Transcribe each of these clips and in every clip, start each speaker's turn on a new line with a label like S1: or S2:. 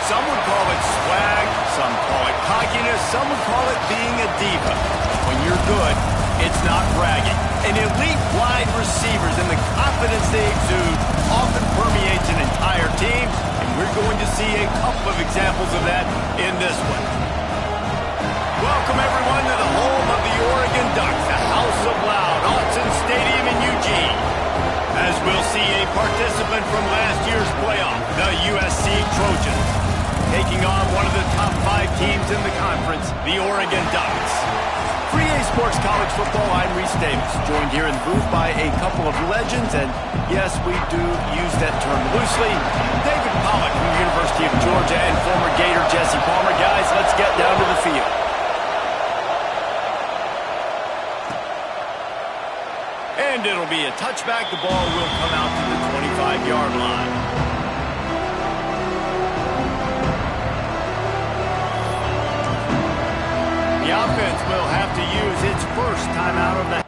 S1: Some would call it swag, some call it cockiness, some would call it being a diva. When you're good, it's not bragging. And elite wide receivers and the confidence they exude often permeates an entire team, and we're going to see a couple of examples of that in this one. Welcome, everyone, to the home of the Oregon Ducks, the House of Loud, Autzen Stadium in Eugene. As we'll see a participant from last year's playoff, the USC Trojans, taking on one of the top 5 teams in the conference, the Oregon Ducks. For EA Sports College Football, I'm Reese Davis, joined here in the booth by a couple of legends, and yes, we do use that term loosely. David Pollack from the University of Georgia and former Gator Jesse Palmer. Guys, let's get down to the field. And it'll be a touchback. The ball will come out to the 25-yard line. The offense will have to use its first timeout of the...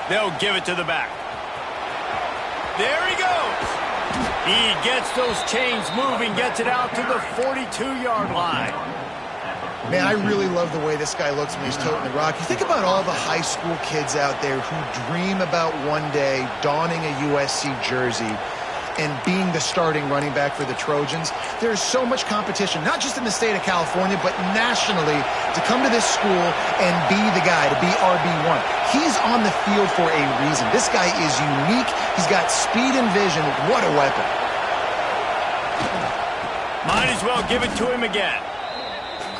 S1: They'll give it to the back. There he goes. He gets those chains moving, gets it out to the 42-yard line.
S2: Man, I really love the way this guy looks when he's toting the rock. You think about all the high school kids out there who dream about one day donning a USC jersey and being the starting running back for the Trojans. There's so much competition, not just in the state of California, but nationally, to come to this school and be the guy, to be RB1. He's on the field for a reason. This guy is unique. He's got speed and vision. What a weapon.
S1: Might as well give it to him again.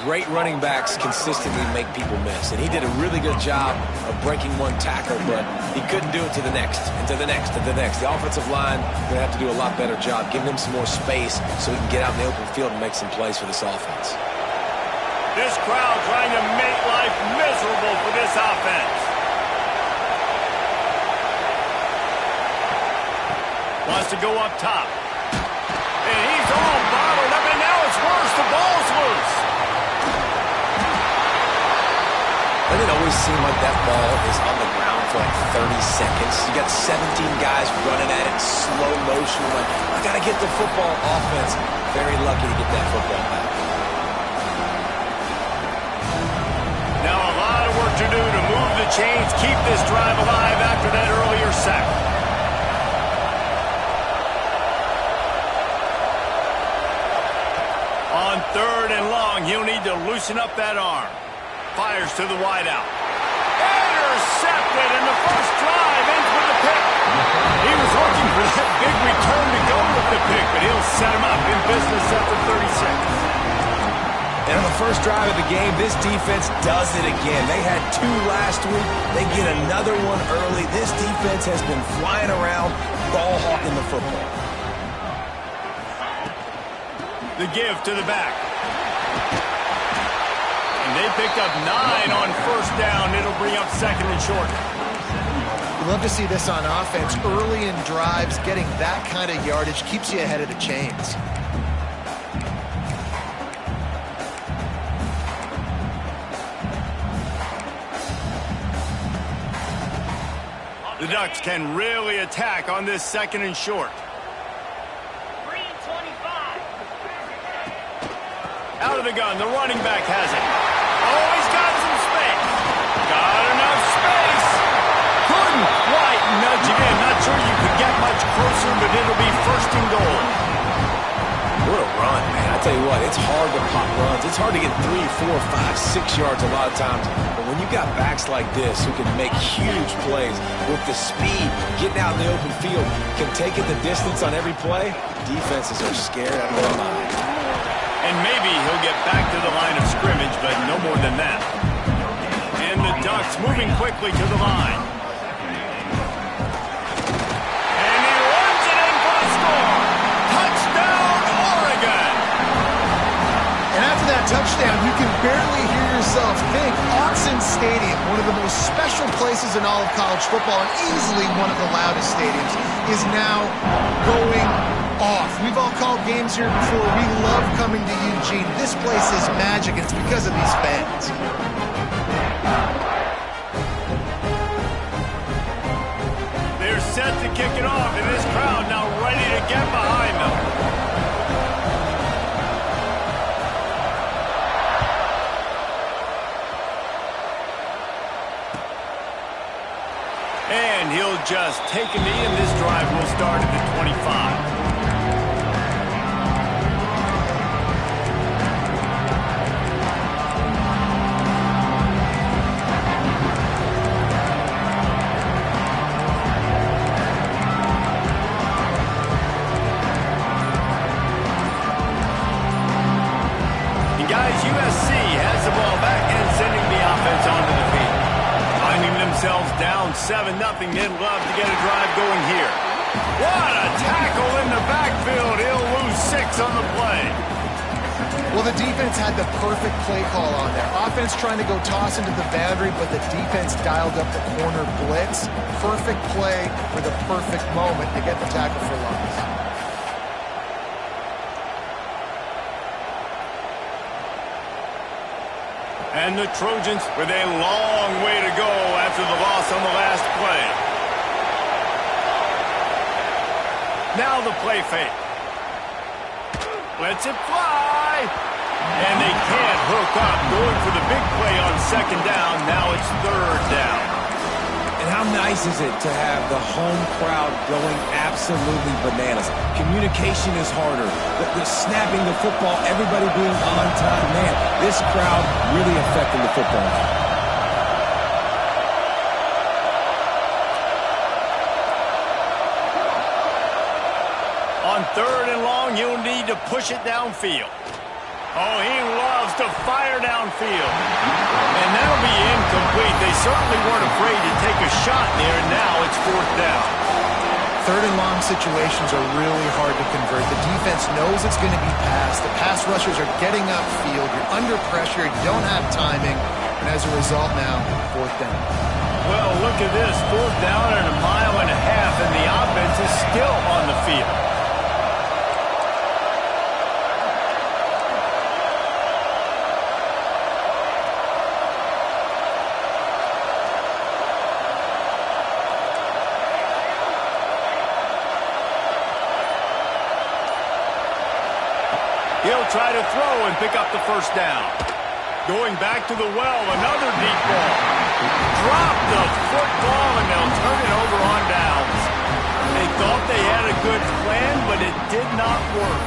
S3: Great running backs consistently make people miss, and he did a really good job of breaking one tackle, but he couldn't do it to the next, and to the next, and to the next. The offensive line going to have to do a lot better job, giving him some more space so he can get out in the open field and make some plays for this offense.
S1: This crowd trying to make life miserable for this offense. Wants to go up top. And he's all bottled up, and now it's worse. The ball's loose.
S3: Doesn't it always seem like that ball is on the ground for like 30 seconds? You got 17 guys running at it in slow motion. Like, I got to get the football. Offense, very lucky to get that football back.
S1: Now a lot of work to do to move the chains, keep this drive alive after that earlier sack. On 3rd and long, he'll need to loosen up that arm. Fires to the wideout. Intercepted, and the first drive ends with a pick. He was looking for that big return to go with the pick, but he'll set him up in business after 36.
S3: And on the first drive of the game, this defense does it again. They had 2 last week. They get another one early. This defense has been flying around, ball hawking the football.
S1: The give to the back. And they picked up 9 on first down. It'll bring up 2nd and short.
S2: You love to see this on offense. Early in drives, getting that kind of yardage keeps you ahead of the chains.
S1: The Ducks can really attack on this 2nd and short.
S4: 3:25.
S1: Out of the gun, the running back has it. Oh, he's got some space. Got enough space. Couldn't quite nudge it in. Not sure you could get much closer, but it'll be 1st and goal.
S3: What a run, man. I tell you what, it's hard to pop runs. It's hard to get 3, 4, 5, 6 yards a lot of times. But when you got backs like this who can make huge plays with the speed, getting out in the open field, can take it the distance on every play, defenses are scared out of their mind.
S1: And maybe he'll get back to the line of scrimmage, but no more than that. And the Ducks moving quickly to the line. And he runs it in for a score. Touchdown, Oregon!
S2: And after that touchdown, you can barely hear yourself think. Autzen Stadium, one of the most special places in all of college football and easily one of the loudest stadiums, is now going off. We've all called games here before. We love coming to Eugene. This place is magic, and it's because of these fans.
S1: They're set to kick it off, and this crowd now ready to get behind them. And he'll just take a knee, and this drive will start at the 25. USC has the ball back and sending the offense onto the field. Finding themselves down 7-0, they'd love to get a drive going here. What a tackle in the backfield. He'll lose 6 on the play.
S2: Well, the defense had the perfect play call on there. Offense trying to go toss into the boundary, but the defense dialed up the corner blitz. Perfect play for the perfect moment to get the tackle for loss.
S1: And the Trojans with a long way to go after the loss on the last play. Now the play fake. Lets it fly. And they can't hook up. Going for the big play on 2nd down. Now it's 3rd down.
S3: And how nice is it to have the home crowd going absolutely bananas? Communication is harder. The snapping the football, everybody being on time. Man, this crowd really affecting the football.
S1: On 3rd and long, you'll need to push it downfield. Oh, he loves to fire downfield. And that'll be incomplete. They certainly weren't afraid to take a shot there. Now it's 4th down.
S2: third and long situations are really hard to convert. The defense knows it's going to be passed. The pass rushers are getting upfield. You're under pressure. You don't have timing. And as a result now, fourth down.
S1: Well, look at this. Fourth down and 1.5 miles, and the offense is still on the field. He'll try to throw and pick up the first down. Going back to the well, another deep ball. Drop the football, and they'll turn it over on downs. They thought they had a good plan, but it did not work.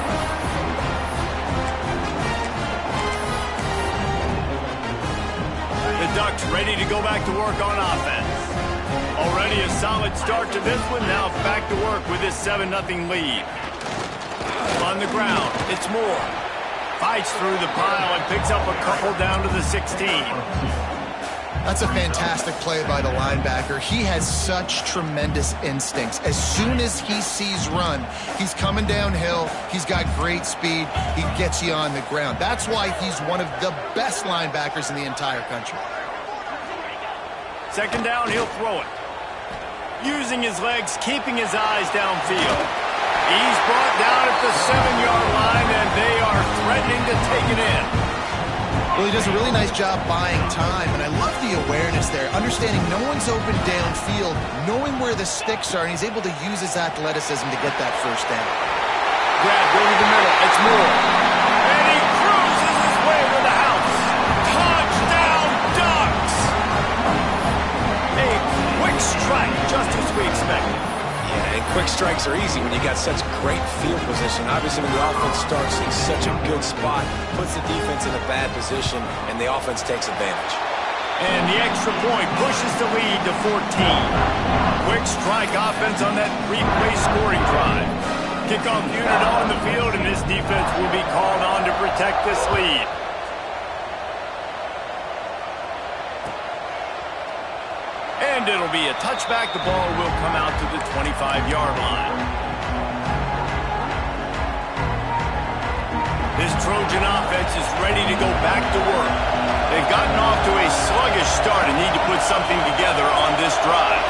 S1: The Ducks ready to go back to work on offense. Already a solid start to this one. Now back to work with this 7-0 lead. On the ground, it's Moore. Fights through the pile and picks up a couple down to the 16.
S2: That's a fantastic play by the linebacker. He has such tremendous instincts. As soon as he sees run, he's coming downhill. He's got great speed. He gets you on the ground. That's why he's one of the best linebackers in the entire country.
S1: Second down, he'll throw it. Using his legs, keeping his eyes downfield. He's brought down at the 7-yard line, and they are threatening to take it in.
S2: Well, he does a really nice job buying time, and I love the awareness there. Understanding no one's open downfield, knowing where the sticks are, and he's able to use his athleticism to get that first down.
S1: Grab, go to the middle. It's Moore. And he cruises his way to the house. Touchdown, Ducks! A quick strike, just as we expected.
S3: Yeah, and quick strikes are easy when you got such great field position. Obviously, when the offense starts in such a good spot, puts the defense in a bad position, and the offense takes advantage.
S1: And the extra point pushes the lead to 14. Quick strike offense on that three-play scoring drive. Kickoff unit on the field, and this defense will be called on to protect this lead. And it'll be a touchback. The ball will come out to the 25-yard line. This Trojan offense is ready to go back to work. They've gotten off to a sluggish start and need to put something together on this drive.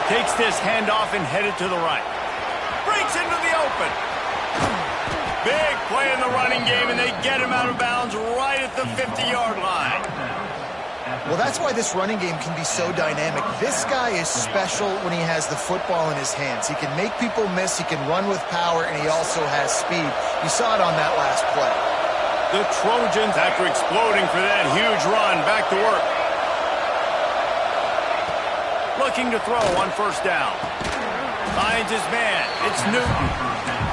S1: Takes this handoff and headed to the right. Breaks into the open. Big play in the running game, and they get him out of bounds right at the 50-yard line.
S2: Well, that's why this running game can be so dynamic. This guy is special when he has the football in his hands. He can make people miss, he can run with power, and he also has speed. You saw it on that last play.
S1: The Trojans, after exploding for that huge run, back to work. Looking to throw on first down. Finds his man. It's Newton.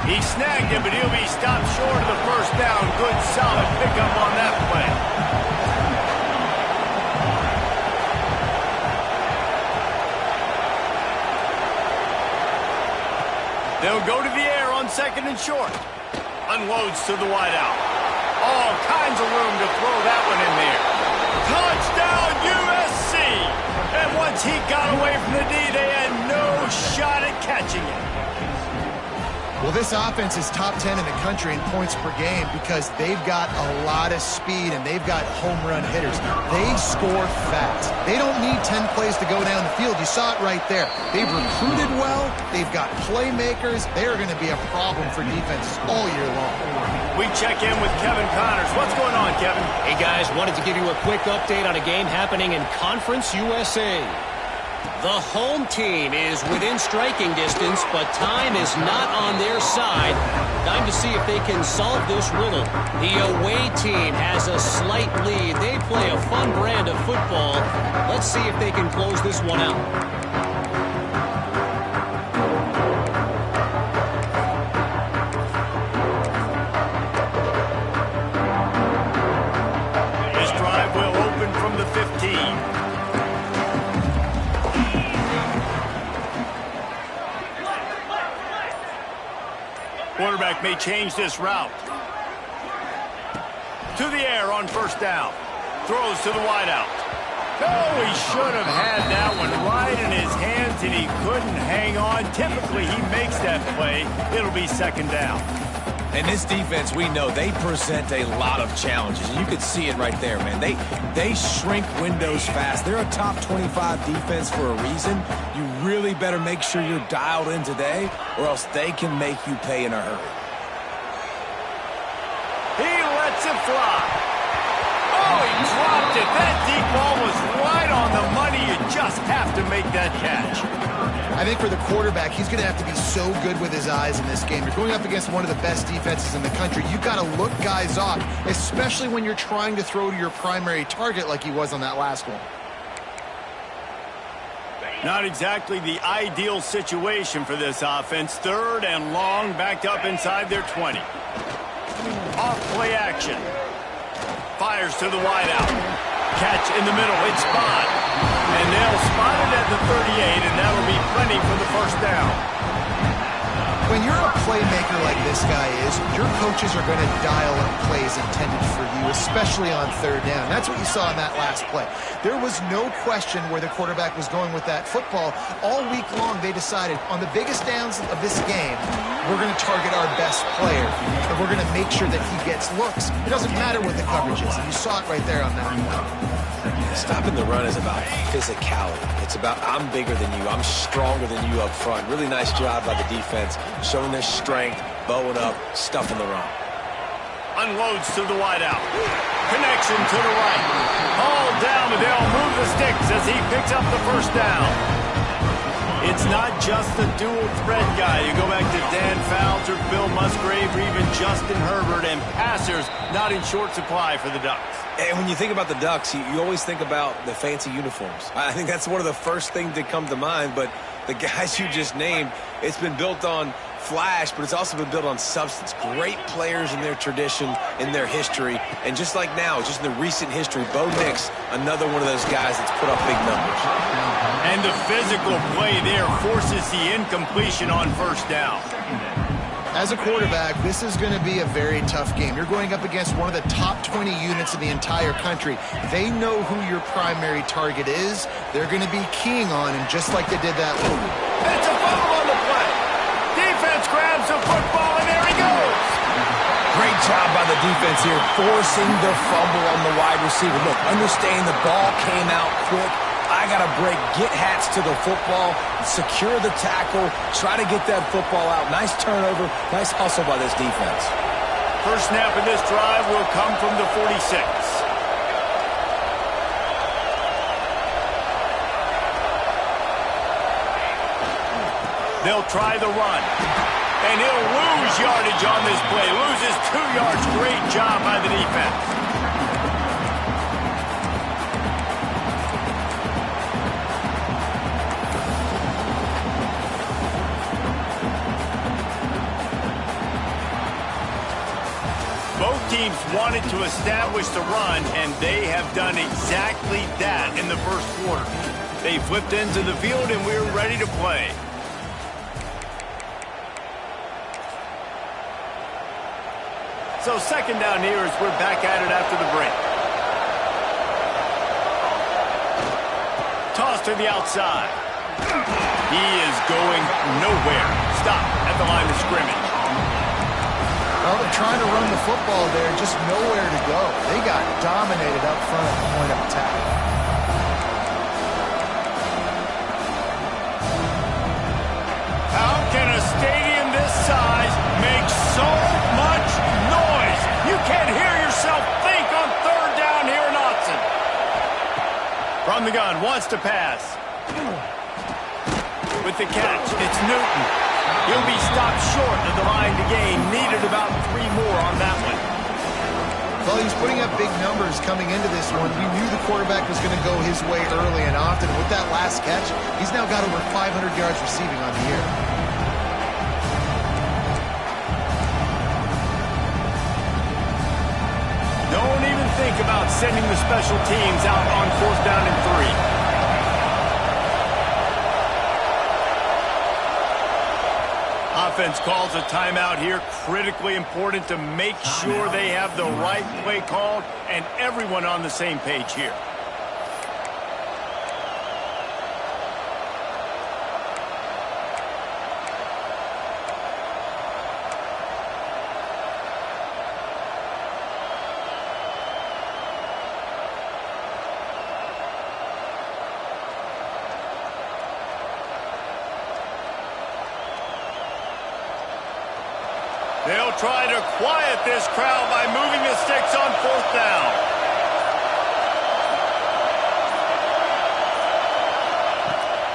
S1: He snagged him, but he'll be stopped short of the first down. Good, solid pickup on that play. They'll go to the air on second and short. Unloads to the wideout. All kinds of room to throw that one in there. Touchdown, USC! And once he got away from the D, they had no shot at catching it.
S2: Well, this offense is top 10 in the country in points per game because they've got a lot of speed and they've got home run hitters. They score fast. They don't need 10 plays to go down the field. You saw it right there. They've recruited well. They've got playmakers. They're going to be a problem for defenses all year long.
S1: We check in with Kevin Connors. What's going on, Kevin?
S4: Hey, guys, wanted to give you a quick update on a game happening in Conference USA. The home team is within striking distance, but time is not on their side. Time to see if they can solve this riddle. The away team has a slight lead. They play a fun brand of football. Let's see if they can close this one out.
S1: This drive will open from the 15. Quarterback may change this route. To the air on first down. Throws to the wideout. Oh, he should have had that one right in his hands, and he couldn't hang on. Typically, he makes that play. It'll be second down.
S3: And this defense, we know, they present a lot of challenges. And you can see it right there, man. They shrink windows fast. They're a top 25 defense for a reason. You really better make sure you're dialed in today, or else they can make you pay in a hurry.
S1: He lets it fly. Oh, he dropped it. That deep ball was right on the money. You just have to make that catch.
S2: I think for the quarterback, he's going to have to be so good with his eyes in this game. You're going up against one of the best defenses in the country. You've got to look guys off, especially when you're trying to throw to your primary target like he was on that last one.
S1: Not exactly the ideal situation for this offense. Third and long, backed up inside their 20. Off play action. Fires to the wideout. Catch in the middle. It's spot. And they'll spot it at the 38, and that'll be plenty for the first down.
S2: When you're a playmaker like this guy is, your coaches are going to dial up plays intended for you, especially on third down. That's what you saw in that last play. There was no question where the quarterback was going with that football. All week long, they decided on the biggest downs of this game, we're going to target our best player, and we're going to make sure that he gets looks. It doesn't matter what the coverage is. And you saw it right there on that one.
S3: Stopping the run is about physicality. It's about I'm bigger than you. I'm stronger than you up front. Really nice job by the defense, showing their strength, bowing up, stuffing the run.
S1: Unloads to the wideout. Connection to the right. Hauled down, but they'll move the sticks as he picks up the first down. It's not just the dual threat guy. You go back to Dan Fouts or Bill Musgrave or even Justin Herbert, and passers not in short supply for the Ducks.
S3: And when you think about the Ducks, you always think about the fancy uniforms. I think that's one of the first things that come to mind, but the guys you just named, it's been built on flash, but it's also been built on substance. Great players in their tradition, in their history, and just like now, just in the recent history, Bo Nix, another one of those guys that's put up big numbers.
S1: And the physical play there forces the incompletion on first down.
S2: As a quarterback, this is going to be a very tough game. You're going up against one of the top 20 units in the entire country. They know who your primary target is. They're going to be keying on him just like they did that one.
S1: It's a fumble on the play. Defense grabs the football, and there he goes.
S3: Great job by the defense here, forcing the fumble on the wide receiver. Look, understand the ball came out quick. I got to break, get hats to the football, secure the tackle, try to get that football out. Nice turnover, nice hustle by this defense.
S1: First snap in this drive will come from the 46. They'll try the run. And he'll lose yardage on this play. Loses 2 yards. Great job by the defense. Both teams wanted to establish the run, and they have done exactly that in the first quarter. They flipped into the field, and we're ready to play. So second down here as we're back at it after the break. Toss to the outside. He is going nowhere. Stop at the line of scrimmage.
S2: Well, they're trying to run the football there, just nowhere to go. They got dominated up front at the point of attack.
S1: How can a stadium this size make so much noise? You can't hear yourself think on third down here in Autzen. From the gun, wants to pass. With the catch, it's Newton. He'll be stopped short of the line to gain. Needed about 3 more on that one.
S2: Well, he's putting up big numbers coming into this one. We knew the quarterback was going to go his way early and often. With that last catch, he's now got over 500 yards receiving on the year.
S1: Don't even think about sending the special teams out on fourth down and 3. Offense calls a timeout here. Critically important to make sure they have the right play called and everyone on the same page here. They'll try to quiet this crowd by moving the sticks on 4th down.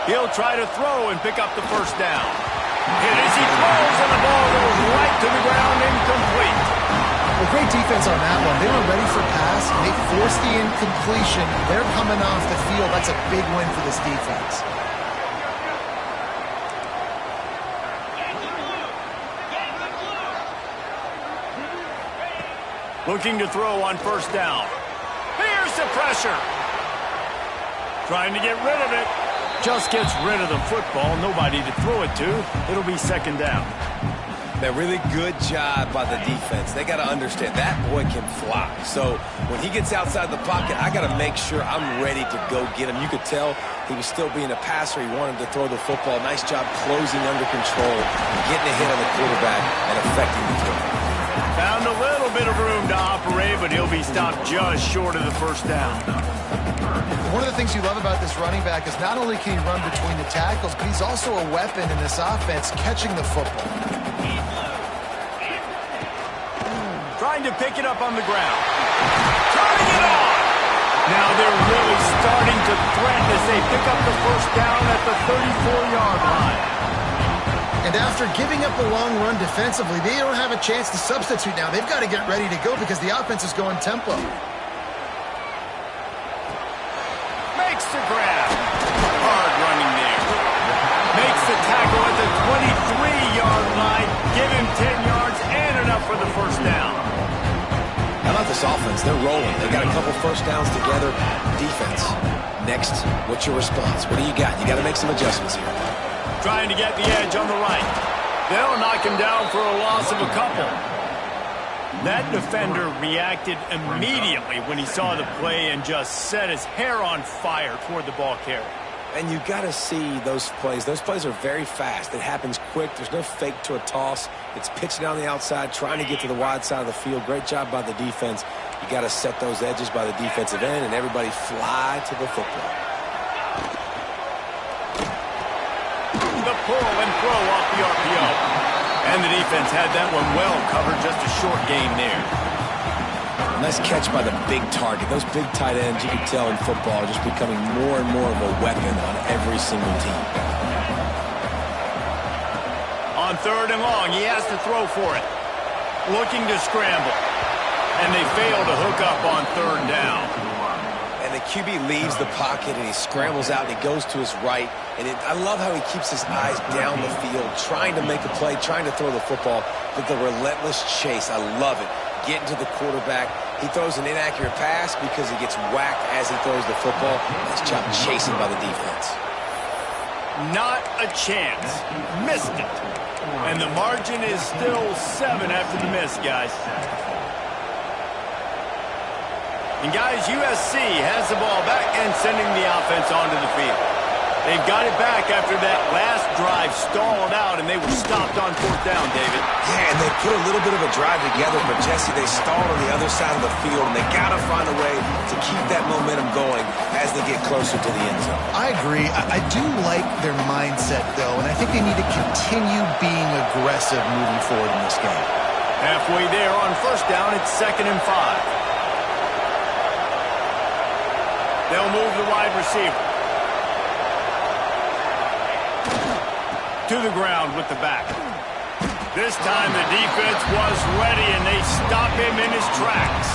S1: He'll try to throw and pick up the 1st down. And as he throws, and the ball goes right to the ground, incomplete.
S2: Well, great defense on that one. They were ready for pass, and they forced the incompletion. They're coming off the field. That's a big win for this defense.
S1: Looking to throw on 1st down. Here's the pressure. Trying to get rid of it. Just gets rid of the football. Nobody to throw it to. It'll be 2nd down.
S3: A really good job by the defense. They got to understand that boy can fly. So when he gets outside the pocket, I got to make sure I'm ready to go get him. You could tell he was still being a passer. He wanted to throw the football. Nice job closing under control, getting a hit on the quarterback, and affecting the throw.
S1: Found a little bit of room to operate, but he'll be stopped just short of the 1st down.
S2: One of the things you love about this running back is not only can he run between the tackles, but he's also a weapon in this offense catching the football.
S1: Trying to pick it up on the ground. Turning it on! Now they're really starting to threaten as they pick up the 1st down at the 34-yard line.
S2: And after giving up a long run defensively, they don't have a chance to substitute now. They've got to get ready to go because the offense is going tempo.
S1: Makes the grab. Hard running there. Makes the tackle at the 23-yard line. Give him 10 yards and enough for the 1st down.
S3: How about this offense? They're rolling. They got a couple 1st downs together. Defense. Next, what's your response? What do you got? You got to make some adjustments here.
S1: Trying to get the edge on the right. They'll knock him down for a loss of a couple. That defender reacted immediately when he saw the play and just set his hair on fire toward the ball carrier.
S3: And you got to see those plays. Those plays are very fast. It happens quick. There's no fake to a toss. It's pitching down the outside, trying to get to the wide side of the field. Great job by the defense. You got to set those edges by the defensive end, and everybody fly to the football.
S1: The pull and throw off the RPO. And the defense had that one well covered. Just a short gain there.
S3: Nice catch by the big target. Those big tight ends, you can tell in football, are just becoming more and more of a weapon on every single team.
S1: On 3rd and long, he has to throw for it. Looking to scramble. And they fail to hook up on 3rd down.
S3: And the QB leaves the pocket, and he scrambles out, and he goes to his right. And I love how he keeps his eyes down the field, trying to make a play, trying to throw the football. But the relentless chase, I love it. Getting to the quarterback. He throws an inaccurate pass because he gets whacked as he throws the football. Nice job chasing by the defense.
S1: Not a chance. Missed it. And the margin is still 7 after the miss, guys. And guys, USC has the ball back and sending the offense onto the field. They've got it back after that last drive stalled out, and they were stopped on 4th down, David.
S3: Yeah, and they put a little bit of a drive together, but Jesse, they stalled on the other side of the field, and they got to find a way to keep that momentum going as they get closer to the end zone.
S2: I agree. I do like their mindset, though, and I think they need to continue being aggressive moving forward in this game.
S1: Halfway there on 1st down, it's 2nd and 5. They'll move the wide receiver to the ground with the back. This time the defense was ready, and they stop him in his tracks.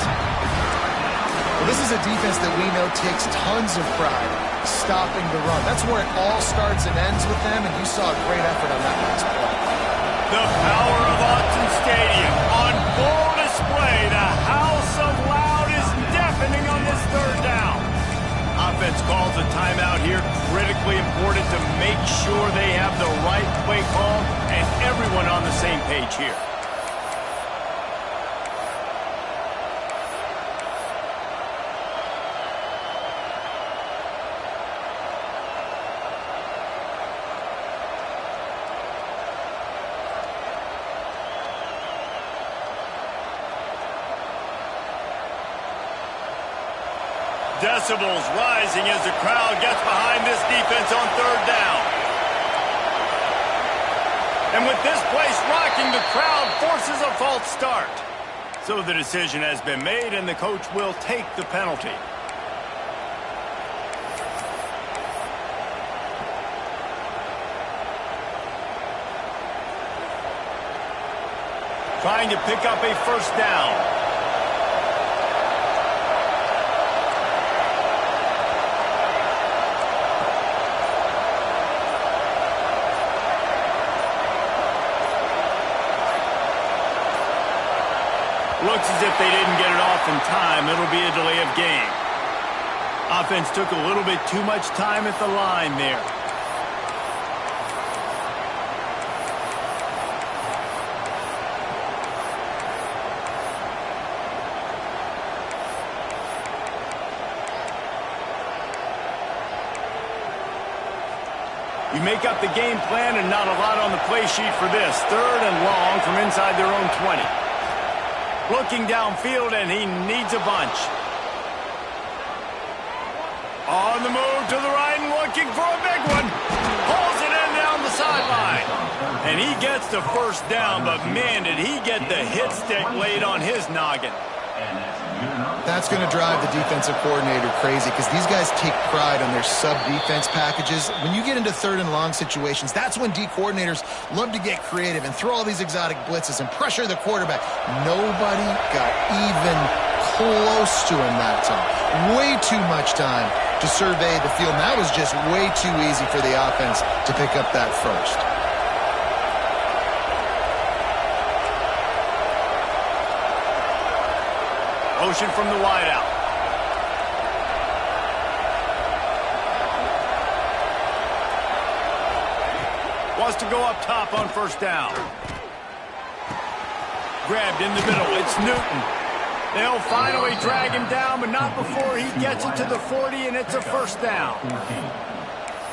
S2: Well, this is a defense that we know takes tons of pride stopping the run. That's where it all starts and ends with them, and you saw a great effort on that last play.
S1: The power of Autzen Stadium on full display. The house of loud is deafening on this 3rd down. Offense calls a timeout here. Critically important to make sure they have the right play call and everyone on the same page here. Decibels rising as the crowd gets behind this defense on 3rd down. And with this place rocking, the crowd forces a false start. So the decision has been made, and the coach will take the penalty. Trying to pick up a first down. Looks as if they didn't get it off in time. It'll be a delay of game. Offense took a little bit too much time at the line there. You make up the game plan and not a lot on the play sheet for this. 3rd and long from inside their own 20. Looking downfield, and he needs a bunch. On the move to the right and looking for a big one. Pulls it in down the sideline. And he gets the first down, but man, did he get the hit stick laid on his noggin.
S2: That's going to drive the defensive coordinator crazy because these guys take pride on their sub-defense packages. When you get into 3rd and long situations, that's when D coordinators love to get creative and throw all these exotic blitzes and pressure the quarterback. Nobody got even close to him that time. Way too much time to survey the field. And that was just way too easy for the offense to pick up that first.
S1: Motion from the wideout. Wants to go up top on first down. Grabbed in the middle. It's Newton. They'll finally drag him down, but not before he gets it to the 40, and it's a first down.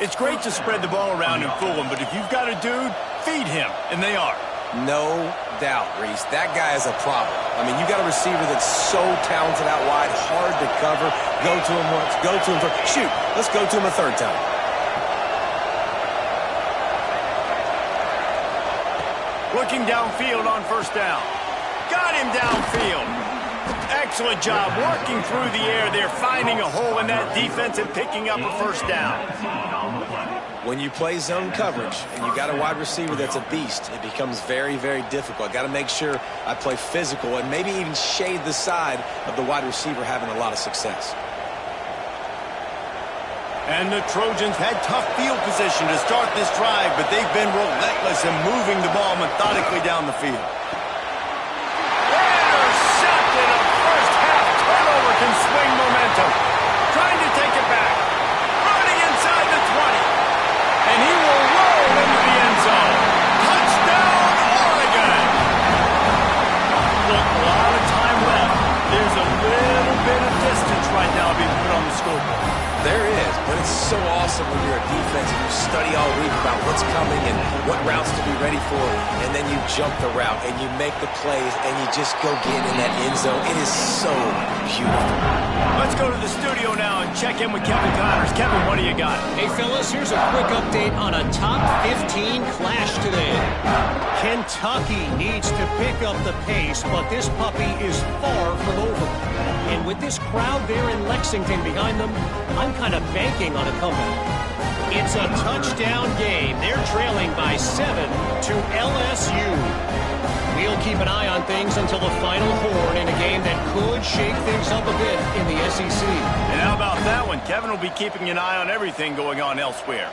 S1: It's great to spread the ball around and fool him, but if you've got a dude, feed him, and they are.
S3: No doubt, Reese. That guy is a problem. I mean, you got a receiver that's so talented out wide, hard to cover. Go to him once, go to him first. Shoot, let's go to him a 3rd time.
S1: Looking downfield on first down. Got him downfield. Excellent job working through the air there, finding a hole in that defense and picking up a first down.
S3: When you play zone coverage and you got a wide receiver that's a beast, it becomes very, very difficult. Got to make sure I play physical and maybe even shade the side of the wide receiver having a lot of success.
S1: And the Trojans had tough field position to start this drive, but they've been relentless in moving the ball methodically down the field. Intercepted. A first half turnover can swing momentum. Trying to take it back. Running inside the 20. And he will roll into the end zone. Touchdown, Oregon! Look, a lot of time left. There's a little bit of distance right now being put on the scoreboard.
S3: There is, but it's so awesome when you're a defense and you study all week about what's coming and what routes to be ready for, and then you jump the route and you make the plays and you just go get in that end zone. It is so beautiful.
S1: Let's go to the studio now and check in with Kevin Connors. Kevin, what do you got?
S4: Hey, fellas, here's a quick update on a top 15 clash today. Kentucky needs to pick up the pace, but this puppy is far from over. And with this crowd there in Lexington behind them, I'm kind of banking on a comeback. It's a touchdown game. They're trailing by 7 to LSU. We'll keep an eye on things until the final horn in a game that could shake things up a bit in the SEC.
S1: And how about that one? Kevin will be keeping an eye on everything going on elsewhere.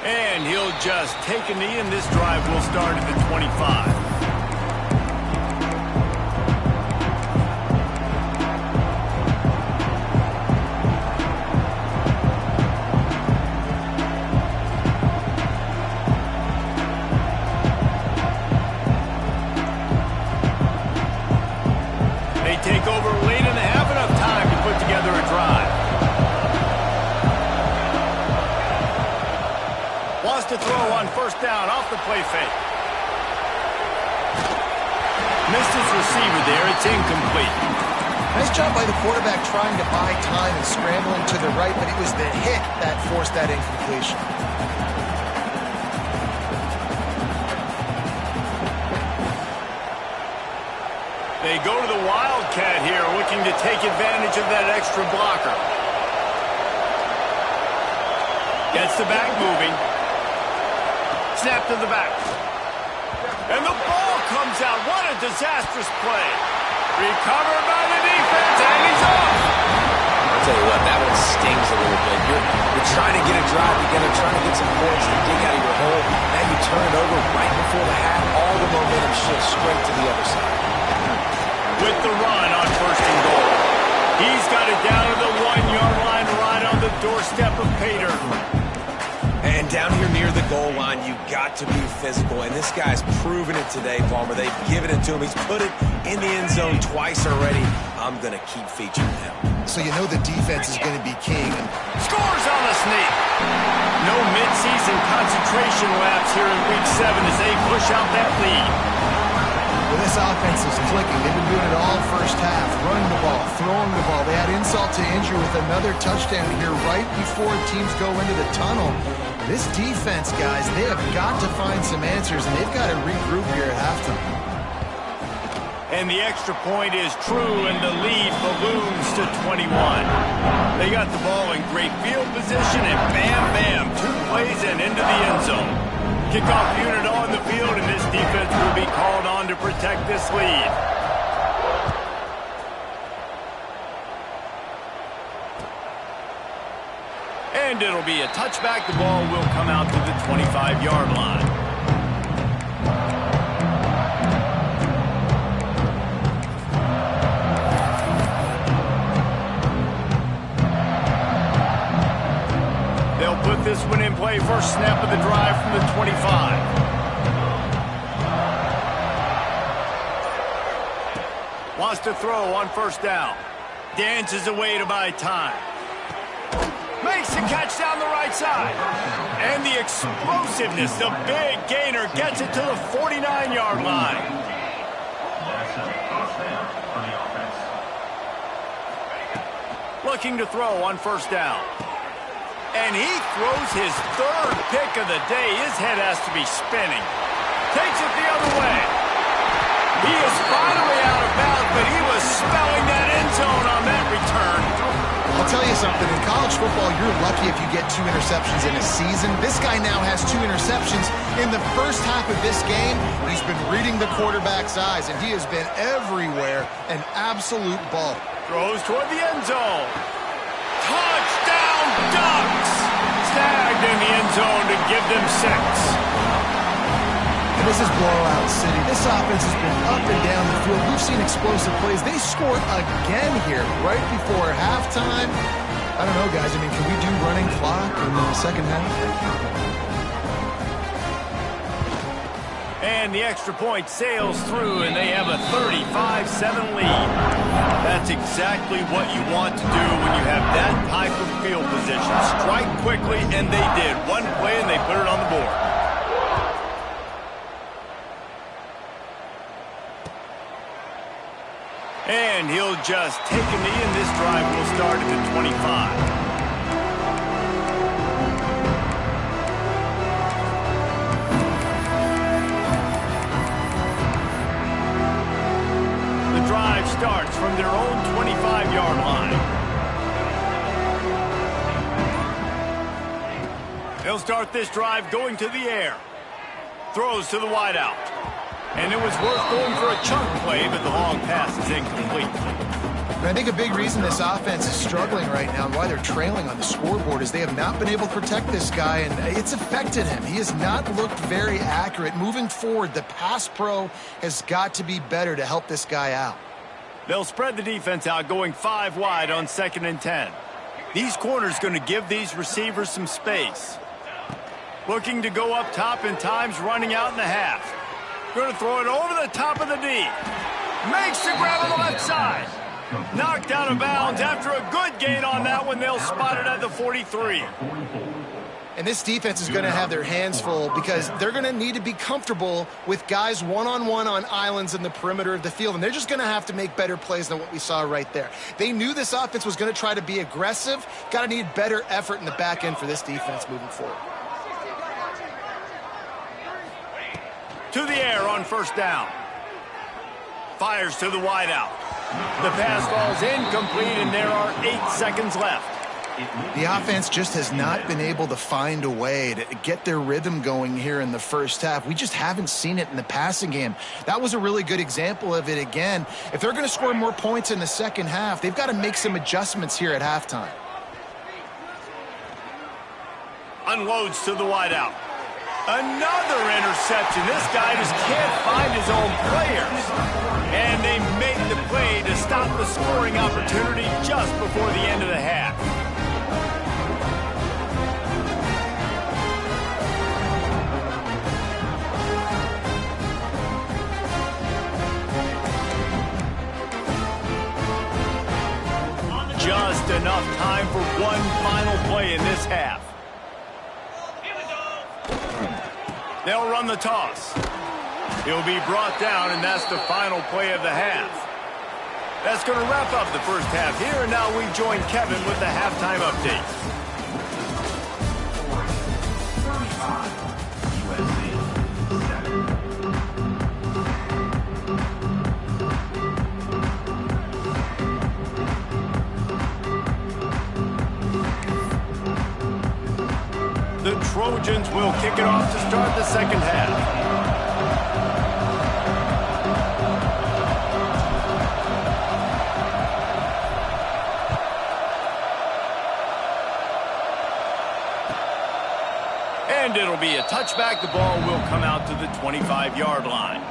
S1: And he'll just take a knee, and this drive will start at the 25. They take over late in the half, enough time to put together a drive. Wants to throw on first down off the play fake. Missed his receiver there. It's incomplete.
S2: Nice job by the quarterback trying to buy time and scrambling to the right, but it was the hit that forced that incompletion.
S1: They go to the Wildcat here, looking to take advantage of that extra blocker. Gets the back moving. Snap to the back. And the ball comes out. What a disastrous play. Recovered by the defense, and he's off.
S3: I'll tell you what, that one stings a little bit. You're trying to get a drive together, trying to get some points to dig out of your hole. Now you turn it over right before the half. All the momentum shifts straight to the other side.
S1: With the run on 1st and goal. He's got it down to the 1-yard line right on the doorstep of Pater.
S3: And down here near the goal line, you've got to be physical. And this guy's proven it today, Palmer. They've given it to him. He's put it in the end zone twice already. I'm going to keep featuring him.
S2: So you know the defense is going to be king.
S1: Scores on the sneak. No midseason concentration lapse here in Week 7 as they push out that lead.
S2: Well, this offense is clicking. They've been doing it all first half. Running the ball, throwing the ball. They had insult to injury with another touchdown here right before teams go into the tunnel. This defense, guys, they have got to find some answers, and they've got to regroup here at halftime.
S1: And the extra point is true, and the lead balloons to 21. They got the ball in great field position, and bam, bam, 2 plays and into the end zone. Kickoff unit on the field, and this defense will be called on to protect this lead. And it'll be a touchback. The ball will come out to the 25-yard line. They'll put this one in play. First snap of the drive from the 25. Wants to throw on 1st down. Dances away to buy time. Makes the catch down the right side. And the explosiveness, the big gainer, gets it to the 49-yard line. Looking to throw on 1st down. And he throws his 3rd pick of the day. His head has to be spinning. Takes it the other way. He is finally out of bounds, but he was spelling that end zone on that return.
S2: I'll tell you something. In college football, you're lucky if you get 2 interceptions in a season. This guy now has 2 interceptions. In the first half of this game, he's been reading the quarterback's eyes, and he has been everywhere. An absolute ball.
S1: Throws toward the end zone. Touchdown Ducks! Snagged in the end zone to give them 6.
S2: And this is blowout city. This offense has been up and down the field. We've seen explosive plays. They scored again here right before halftime. I don't know, guys. I mean, can we do running clock in the second half?
S1: And the extra point sails through, and they have a 35-7 lead. That's exactly what you want to do when you have that type of field position. Strike quickly, and they did. One play, and they put it on the board. And he'll just take a knee, and this drive will start at the 25. Drive starts from their own 25-yard line. They'll start this drive going to the air. Throws to the wideout. And it was worth going for a chunk play, but the long pass is incomplete.
S2: And I think a big reason this offense is struggling right now and why they're trailing on the scoreboard is they have not been able to protect this guy, and it's affected him. He has not looked very accurate. Moving forward, the pass pro has got to be better to help this guy out.
S1: They'll spread the defense out, going 5 wide on 2nd and 10. These corners going to give these receivers some space. Looking to go up top, and time's running out in the half. Going to throw it over the top of the D. Makes the grab on the left side. Knocked out of bounds after a good gain on that one. They'll spot it at the 43.
S2: And this defense is going to have their hands full because they're going to need to be comfortable with guys one-on-one on islands in the perimeter of the field, and they're just going to have to make better plays than what we saw right there. They knew this offense was going to try to be aggressive. Got to need better effort in the back end for this defense moving forward.
S1: To the air on first down. Fires to the wideout. The pass falls incomplete, and there are 8 seconds left.
S2: The offense just has not been able to find a way to get their rhythm going here in the first half. We just haven't seen it in the passing game. That was a really good example of it again. If they're going to score more points in the second half, they've got to make some adjustments here at halftime.
S1: Unloads to the wideout. Another interception. This guy just can't find his own players. And they made the play to stop the scoring opportunity just before the end of the half. Just enough time for one final play in this half. They'll run the toss. He'll be brought down, and that's the final play of the half. That's going to wrap up the first half here, and now we join Kevin with the halftime update. The Trojans will kick it off to start the second half. And it'll be a touchback. The ball will come out to the 25-yard line.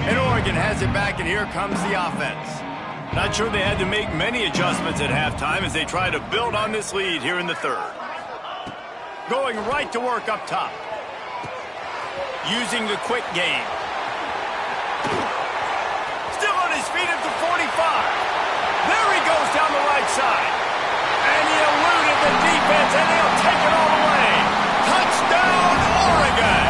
S1: And Oregon has it back, and here comes the offense. Not sure they had to make many adjustments at halftime as they try to build on this lead here in the third. Going right to work up top. Using the quick game. Still on his feet at the 45. There he goes down the right side. And he eluded the defense, and he'll take it all the way. Touchdown, Oregon!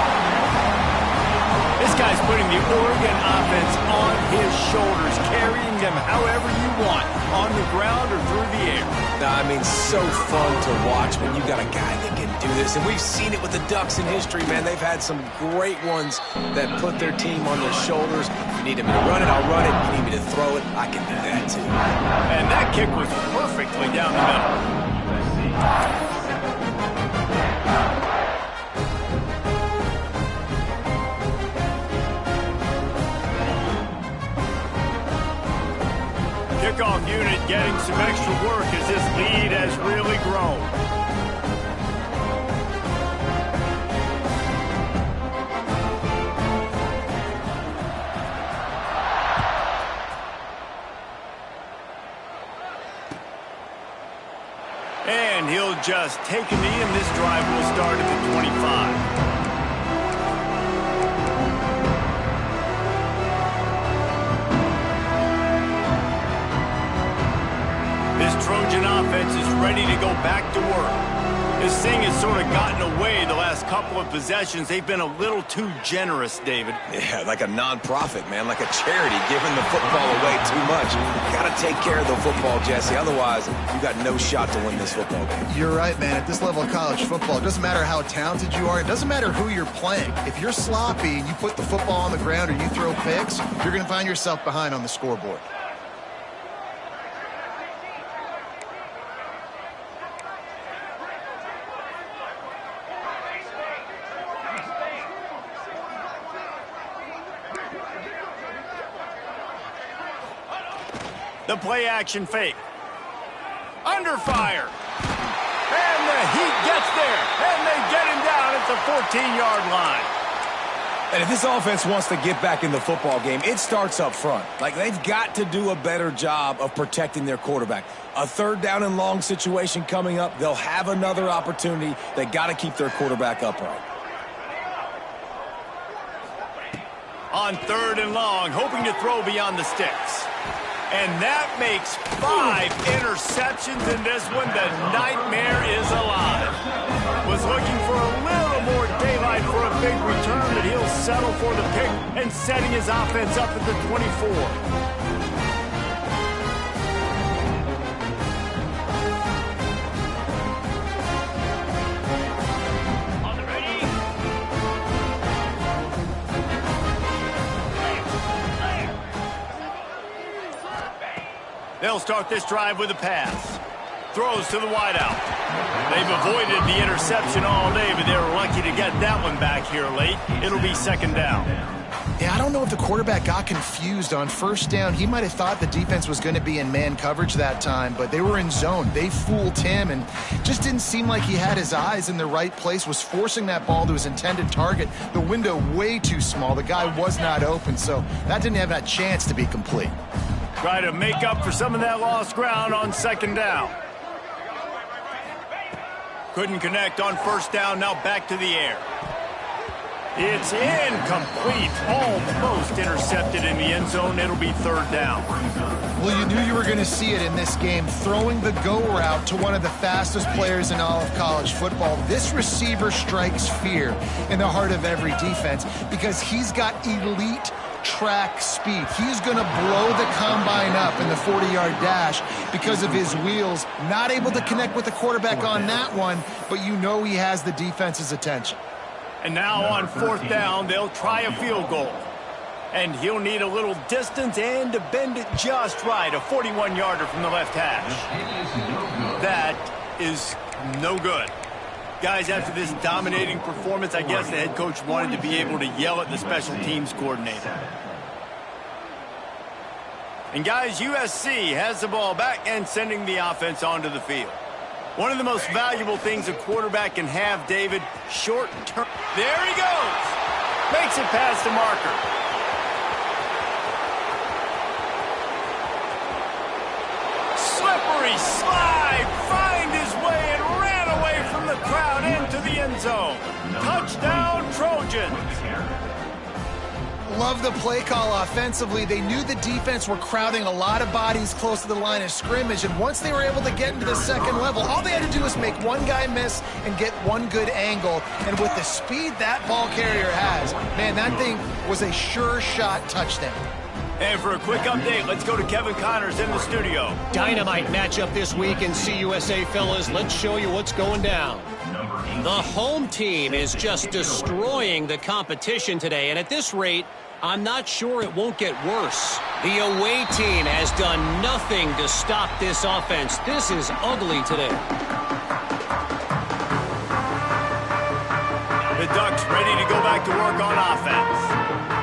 S1: This guy's putting the Oregon offense on his shoulders, carrying them however you want, on the ground or through the air.
S3: I mean, so fun to watch when you got a guy that can do this. And we've seen it with the Ducks in history, man. They've had some great ones that put their team on their shoulders. You need me to run it, I'll run it. You need me to throw it, I can do that too.
S1: And that kick was perfectly down the middle. Kickoff unit getting some extra work as this lead has really grown. And he'll just take a knee, and this drive will start at the 25. This Trojan offense is ready to go back to work. This thing has sort of gotten away the last couple of possessions. They've been a little too generous, David.
S3: Yeah, like a non-profit, man, like a charity giving the football away too much. You got to take care of the football, Jesse. Otherwise, you got no shot to win this football game.
S2: You're right, man. At this level of college football, it doesn't matter how talented you are. It doesn't matter who you're playing. If you're sloppy and you put the football on the ground or you throw picks, you're going to find yourself behind on the scoreboard.
S1: The play action fake. Under fire. And the Heat gets there. And they get him down at the 14-yard line.
S3: And if this offense wants to get back in the football game, it starts up front. Like, they've got to do a better job of protecting their quarterback. A third down and long situation coming up. They'll have another opportunity. They got to keep their quarterback upright.
S1: On 3rd and long, hoping to throw beyond the sticks. And that makes 5 interceptions in this one. The nightmare is alive. Was looking for a little more daylight for a big return, but he'll settle for the pick and setting his offense up at the 24. They'll start this drive with a pass. Throws to the wideout. They've avoided the interception all day, but they were lucky to get that one back here late. It'll be 2nd down.
S2: Yeah, I don't know if the quarterback got confused on 1st down. He might have thought the defense was going to be in man coverage that time, but they were in zone. They fooled him and just didn't seem like he had his eyes in the right place, was forcing that ball to his intended target. The window way too small. The guy was not open, so that didn't have that chance to be complete.
S1: Try to make up for some of that lost ground on 2nd down. Couldn't connect on 1st down, now back to the air. It's incomplete, almost intercepted in the end zone. It'll be 3rd down.
S2: Well, you knew you were going to see it in this game, throwing the go route to one of the fastest players in all of college football. This receiver strikes fear in the heart of every defense because he's got elite track speed. He's going to blow the combine up in the 40-yard dash because of his wheels. Not able to connect with the quarterback on that one, but you know he has the defense's attention.
S1: And now on 4th down, they'll try a field goal. And he'll need a little distance and to bend it just right. A 41-yarder from the left hash. That is no good. Guys, after this dominating performance, I guess the head coach wanted to be able to yell at the special teams coordinator. And guys, USC has the ball back and sending the offense onto the field. One of the most valuable things a quarterback can have, David, short term. There he goes. Makes it past the marker. Slippery slide. Find his way and ran away from the crowd into the end zone. Touchdown, Trojans.
S2: Love the play call offensively. They knew the defense were crowding a lot of bodies close to the line of scrimmage, and once they were able to get into the 2nd level, all they had to do was make one guy miss and get one good angle, and with the speed that ball carrier has, man, that thing was a sure shot touchdown.
S1: And for a quick update, let's go to Kevin Connors in the studio.
S4: Dynamite matchup this week in CUSA, fellas. Let's show you what's going down. The home team is just destroying the competition today, and at this rate, I'm not sure it won't get worse. The away team has done nothing to stop this offense. This is ugly today.
S1: The Ducks ready to go back to work on offense.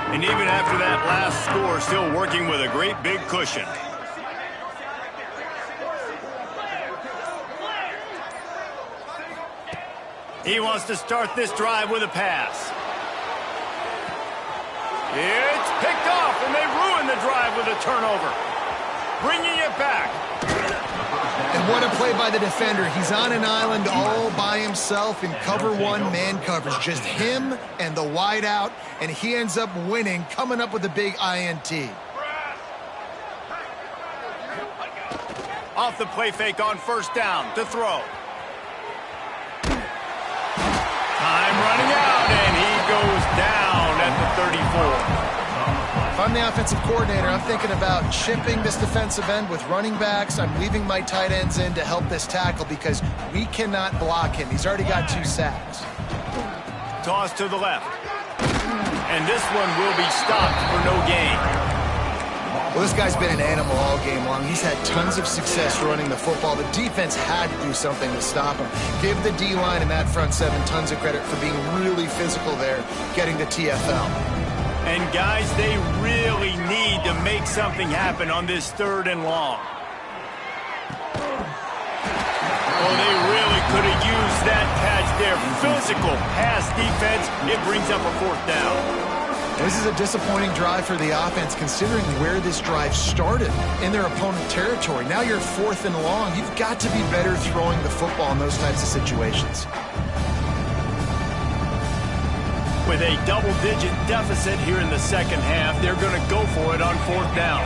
S1: And even after that last score, still working with a great big cushion. He wants to start this drive with a pass. It's picked off, and they ruin the drive with a turnover. Bringing it back.
S2: And what a play by the defender. He's on an island all by himself in cover one man coverage. Just him and the wideout, and he ends up winning, coming up with a big INT.
S1: Off the play fake on 1st down to throw. Time running out, and he goes down at the 34.
S2: If I'm the offensive coordinator, I'm thinking about chipping this defensive end with running backs. I'm leaving my tight ends in to help this tackle because we cannot block him. He's already got 2 sacks.
S1: Toss to the left. And this one will be stopped for no gain.
S2: Well, this guy's been an animal all game long. He's had tons of success running the football. The defense had to do something to stop him. Give the D-line and that front 7 tons of credit for being really physical there, getting the TFL.
S1: And guys, they really need to make something happen on this 3rd and long. Oh, they really could have used that patch there. Physical pass defense. It brings up a 4th down.
S2: This is a disappointing drive for the offense considering where this drive started in their opponent territory. Now you're 4th and long. You've got to be better throwing the football in those types of situations.
S1: With a double-digit deficit here in the second half, they're going to go for it on 4th down.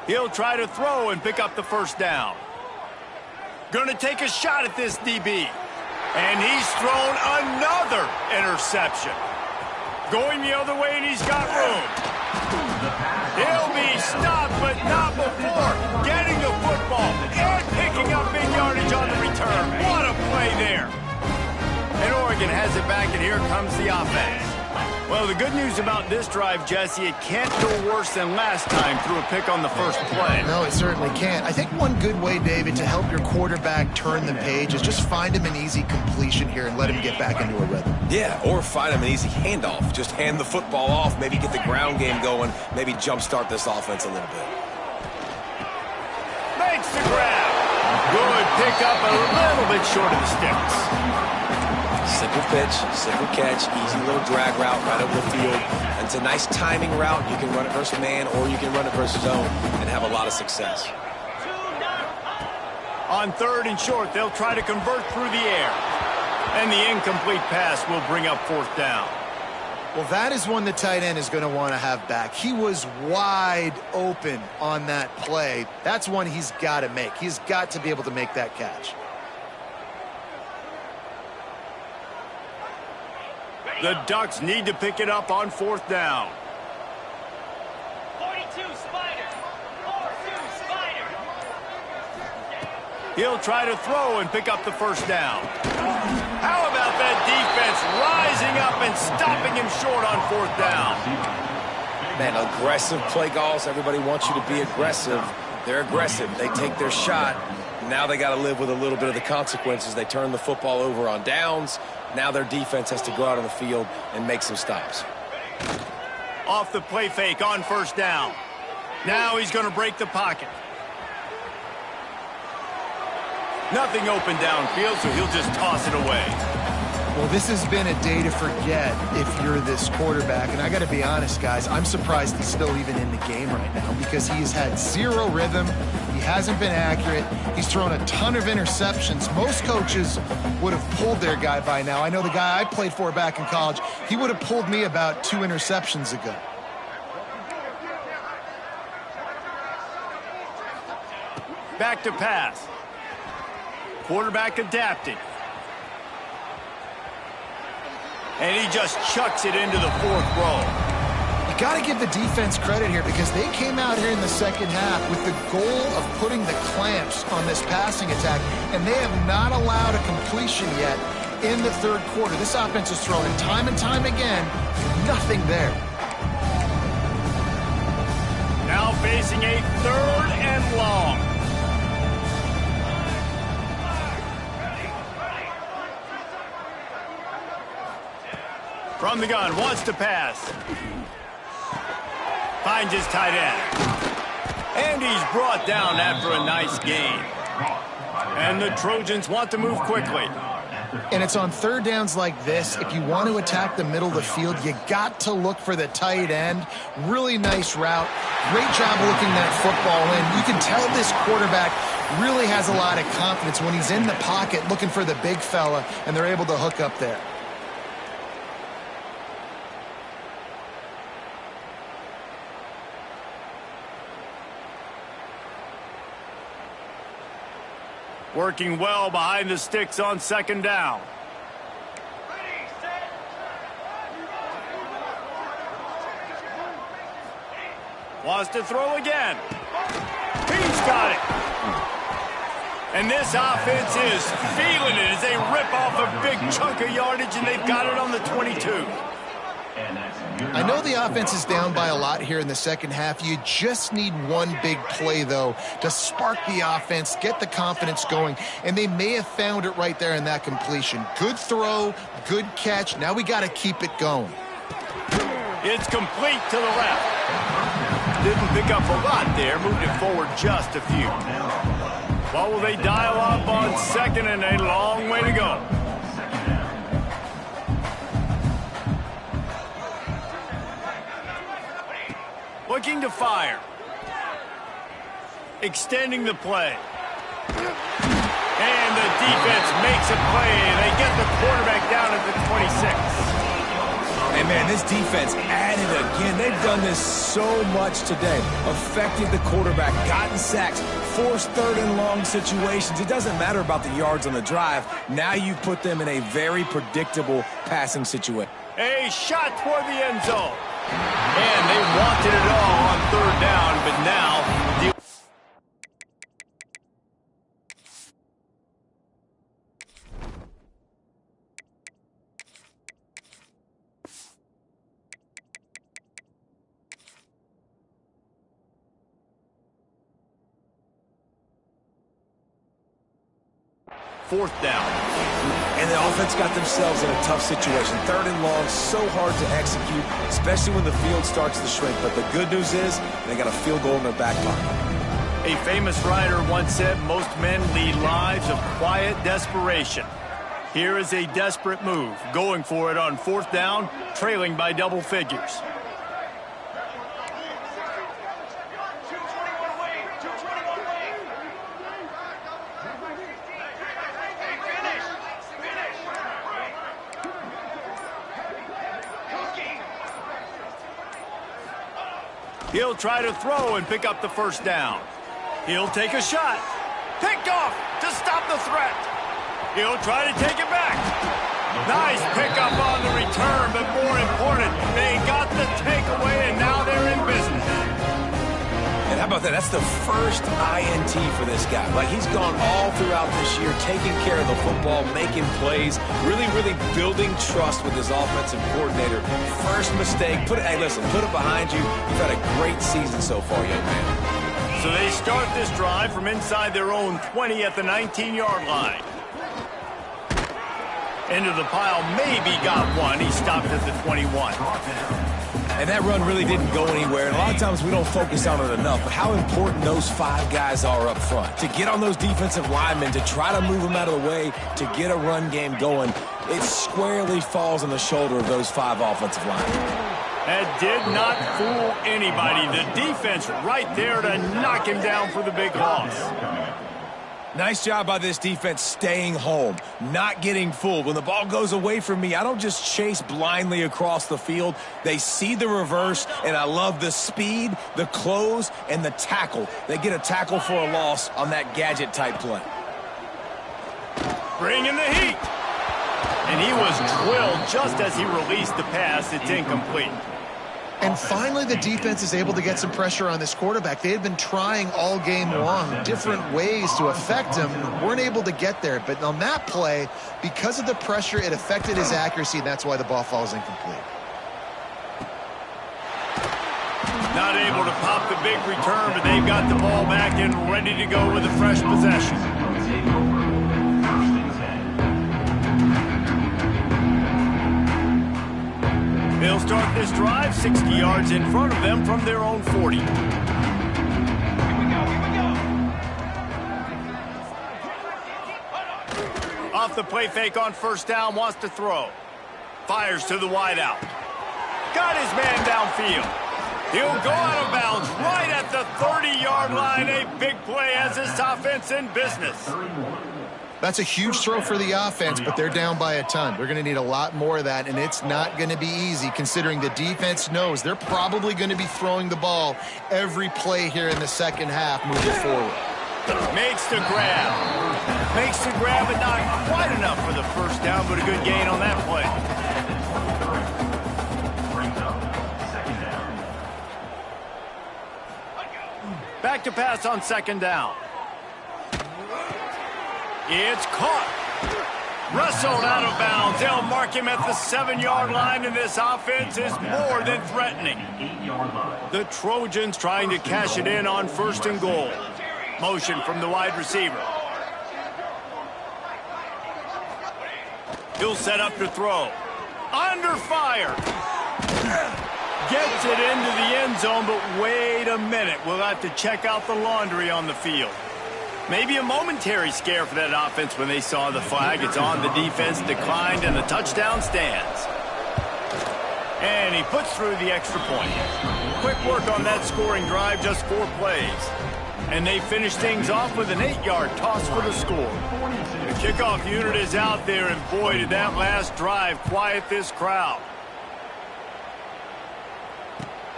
S1: He'll try to throw and pick up the 1st down. Going to take a shot at this DB. And he's thrown another interception. Going the other way, and he's got room. He'll be stopped, but not before getting the football and picking up big yardage on the return. What a play there. And Oregon has it back, and here comes the offense. Well, the good news about this drive, Jesse, it can't go worse than last time through a pick on the first play.
S2: No, it certainly can't. I think one good way, David, to help your quarterback turn the page is just find him an easy completion here and let him get back into a rhythm.
S3: Yeah, or find him an easy handoff. Just hand the football off, maybe get the ground game going, maybe jumpstart this offense a little bit.
S1: Makes the grab. Good pick up, a little bit short of the sticks.
S3: Simple pitch, simple catch, easy little drag route right over the field. And it's a nice timing route. You can run it versus man or you can run it versus zone and have a lot of success.
S1: On 3rd and short, they'll try to convert through the air. And the incomplete pass will bring up 4th down.
S2: Well, that is one the tight end is going to want to have back. He was wide open on that play. That's one he's got to make. He's got to be able to make that catch.
S1: The Ducks need to pick it up on 4th down.
S5: 42 Spider. 42 Spider.
S1: He'll try to throw and pick up the 1st down. How about that defense rising up and stopping him short on 4th down?
S3: Man, aggressive play calls. Everybody wants you to be aggressive. They're aggressive. They take their shot. Now they got to live with a little bit of the consequences. They turn the football over on downs. Now their defense has to go out on the field and make some stops.
S1: Off the play fake on 1st down. Now he's going to break the pocket. Nothing open downfield, so he'll just toss it away.
S2: Well, this has been a day to forget if you're this quarterback. And I got to be honest, guys, I'm surprised he's still even in the game right now because he has had zero rhythm. He hasn't been accurate. He's thrown a ton of interceptions. Most coaches would have pulled their guy by now. I know the guy I played for back in college, he would have pulled me about 2 interceptions ago.
S1: Back to pass. Quarterback adapting. And he just chucks it into the 4th row.
S2: You got to give the defense credit here because they came out here in the second half with the goal of putting the clamps on this passing attack, and they have not allowed a completion yet in the 3rd quarter. This offense is throwing time and time again. Nothing there.
S1: Now facing a 3rd and long. From the gun, wants to pass. Finds his tight end. And he's brought down after a nice gain. And the Trojans want to move quickly.
S2: And it's on 3rd downs like this. If you want to attack the middle of the field, you got to look for the tight end. Really nice route. Great job looking that football in. You can tell this quarterback really has a lot of confidence when he's in the pocket looking for the big fella, and they're able to hook up there.
S1: Working well behind the sticks on 2nd down. Wants to throw again. He's got it. And this offense is feeling it as they rip off a big chunk of yardage, and they've got it on the 22.
S2: I know the offense is down by a lot here in the second half. You just need one big play, though, to spark the offense, get the confidence going, and they may have found it right there in that completion. Good throw, good catch. Now we got to keep it going.
S1: It's complete to the left. Didn't pick up a lot there, moved it forward just a few. What will they dial up on 2nd and a long way to go? Looking to fire. extending the play. And the defense makes a play, and they get the quarterback down at the 26.
S3: Hey, man, this defense added again. They've done this so much today. Affected the quarterback, gotten sacks, forced third and long situations. It doesn't matter about the yards on the drive. Now you put them in a very predictable passing situation.
S1: A shot toward the end zone. And they wanted it all on third down, but now... Fourth down.
S3: And the offense got themselves in a tough situation. Third and long, so hard to execute, especially when the field starts to shrink. But the good news is they got a field goal in their back pocket.
S1: A famous writer once said, most men lead lives of quiet desperation. Here is a desperate move, going for it on fourth down, trailing by double figures. He'll try to throw and pick up the first down. He'll take a shot. Picked off to stop the threat. He'll try to take it back. Nice pickup on the return, but more important, they got the takeaway, and now they're in business.
S3: And how about that? That's the first INT for this guy. Like, he's gone all throughout this year, taking care of the football, making plays, really building trust with his offensive coordinator. First mistake, hey, listen, put it behind you. You've had a great season so far, young man.
S1: So they start this drive from inside their own 20 at the 19-yard line. Into the pile, maybe got one. He stopped at the 21.
S3: And that run really didn't go anywhere. And a lot of times we don't focus on it enough. But how important those five guys are up front. To get on those defensive linemen, to try to move them out of the way, to get a run game going, it squarely falls on the shoulder of those five offensive linemen.
S1: That did not fool anybody. The defense right there to knock him down for the big loss.
S3: Nice job by this defense staying home, not getting fooled. When the ball goes away from me, I don't just chase blindly across the field. They see the reverse, and I love the speed, the close, and the tackle. They get a tackle for a loss on that gadget-type play.
S1: Bring in the heat. And he was drilled just as he released the pass. It's incomplete.
S2: And finally, the defense is able to get some pressure on this quarterback. They had been trying all game long, different ways to affect him, weren't able to get there. But on that play, because of the pressure, it affected his accuracy, and that's why the ball falls incomplete.
S1: Not able to pop the big return, but they've got the ball back and ready to go with a fresh possession. They'll start this drive 60 yards in front of them from their own 40.
S5: Here we go.
S1: Off the play fake on first down, wants to throw. Fires to the wideout. Got his man downfield. He'll go out of bounds right at the 30-yard line. A big play as this offense in business.
S2: That's a huge throw for the offense, but they're down by a ton. They're going to need a lot more of that, and it's not going to be easy considering the defense knows they're probably going to be throwing the ball every play here in the second half moving forward.
S1: Makes the grab. Makes the grab, but not quite enough for the first down, but a good gain on that play. Back to pass on second down. It's caught. Wrestled out of bounds. They'll mark him at the 7-yard line, and this offense is more than threatening. The Trojans trying to cash it in on first and goal. Motion from the wide receiver. He'll set up to throw. Under fire. Gets it into the end zone, but wait a minute. We'll have to check out the laundry on the field. Maybe a momentary scare for that offense when they saw the flag. It's on, the defense declined, and the touchdown stands. And he puts through the extra point. Quick work on that scoring drive, just 4 plays. And they finish things off with an 8-yard toss for the score. The kickoff unit is out there, and boy, did that last drive quiet this crowd.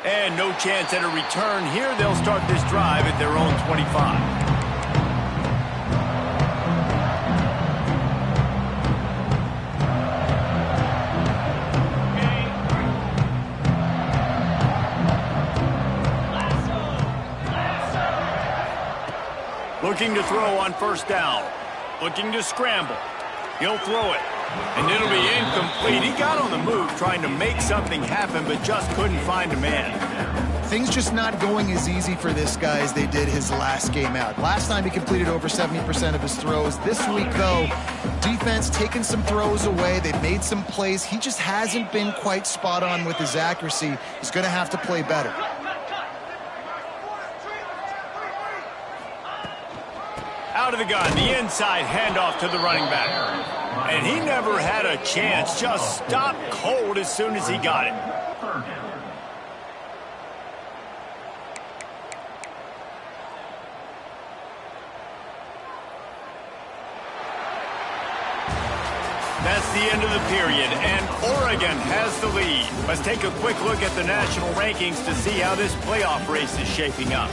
S1: And no chance at a return here. They'll start this drive at their own 25. Looking to throw on first down. Looking to scramble. He'll throw it. And it'll be incomplete. He got on the move trying to make something happen, but just couldn't find a man.
S2: Things just not going as easy for this guy as they did his last game out. Last time he completed over 70% of his throws. This week, though, defense taking some throws away. They've made some plays. He just hasn't been quite spot on with his accuracy. He's going to have to play better.
S1: Out of the gun, the inside handoff to the running back. And he never had a chance, just stopped cold as soon as he got it. That's the end of the period, and Oregon has the lead. Let's take a quick look at the national rankings to see how this playoff race is shaping up.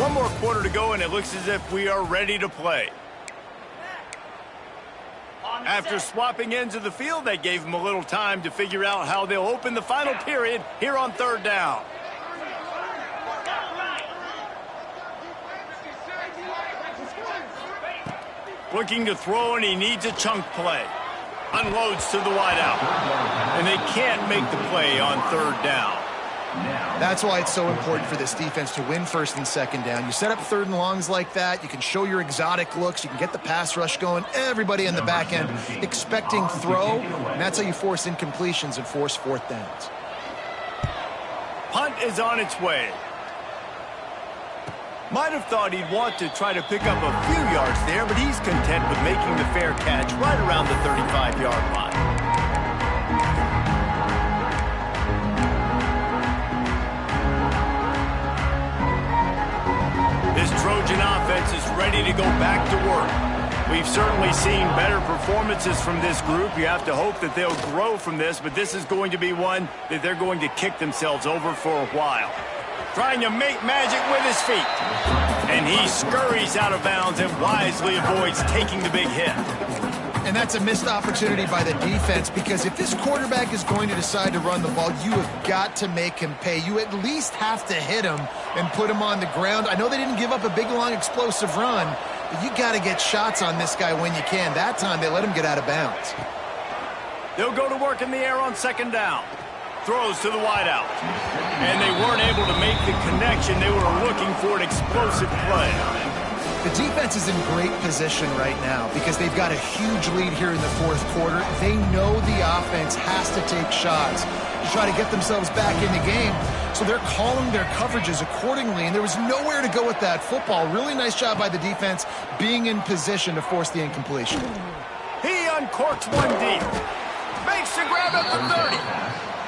S1: One more quarter to go, and it looks as if we are ready to play. After swapping ends of the field, they gave them a little time to figure out how they'll open the final period here on third down. Looking to throw, and he needs a chunk play. Unloads to the wideout. And they can't make the play on third down.
S2: That's why it's so important for this defense to win first and second down. You set up third and longs like that, you can show your exotic looks, you can get the pass rush going, everybody in the back end expecting throw, and that's how you force incompletions and force fourth downs.
S1: Punt is on its way. Might have thought he'd want to try to pick up a few yards there, but he's content with making the fair catch right around the 35-yard line. This Trojan offense is ready to go back to work. We've certainly seen better performances from this group. You have to hope that they'll grow from this, but this is going to be one that they're going to kick themselves over for a while. Trying to make magic with his feet. And he scurries out of bounds and wisely avoids taking the big hit.
S2: And that's a missed opportunity by the defense, because if this quarterback is going to decide to run the ball, you have got to make him pay. You at least have to hit him and put him on the ground. I know they didn't give up a big, long, explosive run, but you got to get shots on this guy when you can. That time, they let him get out of bounds.
S1: They'll go to work in the air on second down. Throws to the wideout. And they weren't able to make the connection. They were looking for an explosive play.
S2: The defense is in great position right now because they've got a huge lead here in the fourth quarter. They know the offense has to take shots to try to get themselves back in the game. So they're calling their coverages accordingly, and there was nowhere to go with that football. Really nice job by the defense being in position to force the incompletion.
S1: He uncorks one deep. Makes the grab at the 30.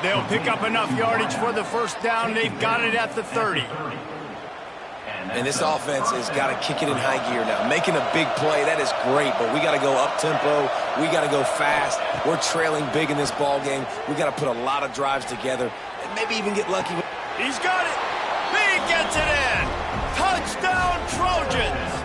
S1: They'll pick up enough yardage for the first down. They've got it at the 30.
S3: And this offense has got to kick it in high gear now. Making a big play, that is great, but we got to go up-tempo. We got to go fast. We're trailing big in this ball game. We got to put a lot of drives together and maybe even get lucky.
S1: He's got it. He gets it in. Touchdown, Trojans.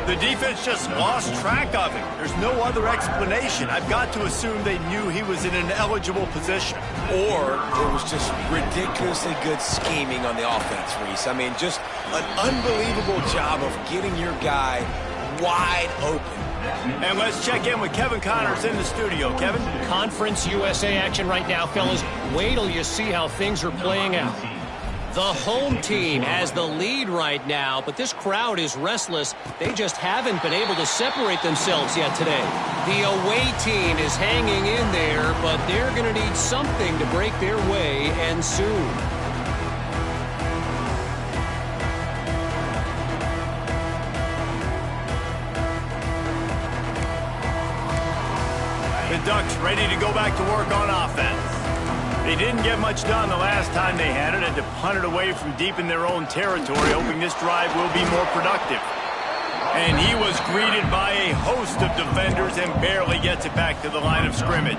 S1: The defense just lost track of him. There's no other explanation. I've got to assume they knew he was in an eligible position.
S3: Or it was just ridiculously good scheming on the offense, Reese. I mean, just an unbelievable job of getting your guy wide open.
S1: And let's check in with Kevin Connors in the studio. Kevin?
S4: Conference USA action right now, fellas. Wait till you see how things are playing out. The home team has the lead right now, but this crowd is restless. They just haven't been able to separate themselves yet today. The away team is hanging in there, but they're going to need something to break their way, and soon.
S1: The Ducks ready to go back to work on offense. They didn't get much done the last time they had it, and to punt it away from deep in their own territory, hoping this drive will be more productive. And he was greeted by a host of defenders and barely gets it back to the line of scrimmage.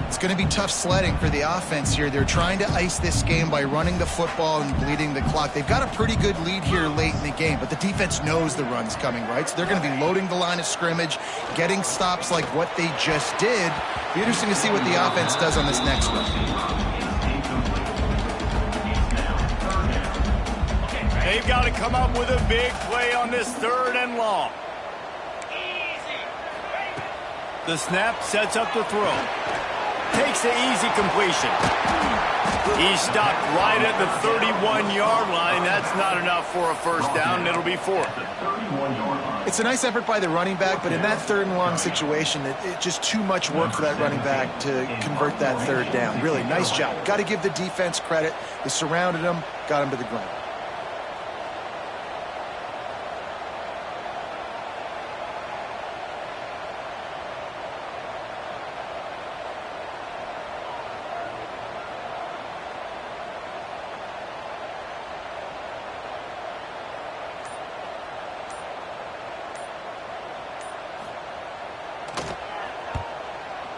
S2: It's going to be tough sledding for the offense here. They're trying to ice this game by running the football and bleeding the clock. They've got a pretty good lead here late in the game, but the defense knows the run's coming, right? So they're going to be loading the line of scrimmage, getting stops like what they just did. Be interesting to see what the offense does on this next one.
S1: They've got to come up with a big play on this 3rd and long. The snap sets up the throw. Takes the easy completion. He's stopped right at the 31-yard line. That's not enough for a first down. It'll be 4th.
S2: It's a nice effort by the running back, but in that 3rd and long situation, it's just too much work for that running back to convert that 3rd down. Really, nice job. Got to give the defense credit. They surrounded him, got him to the ground.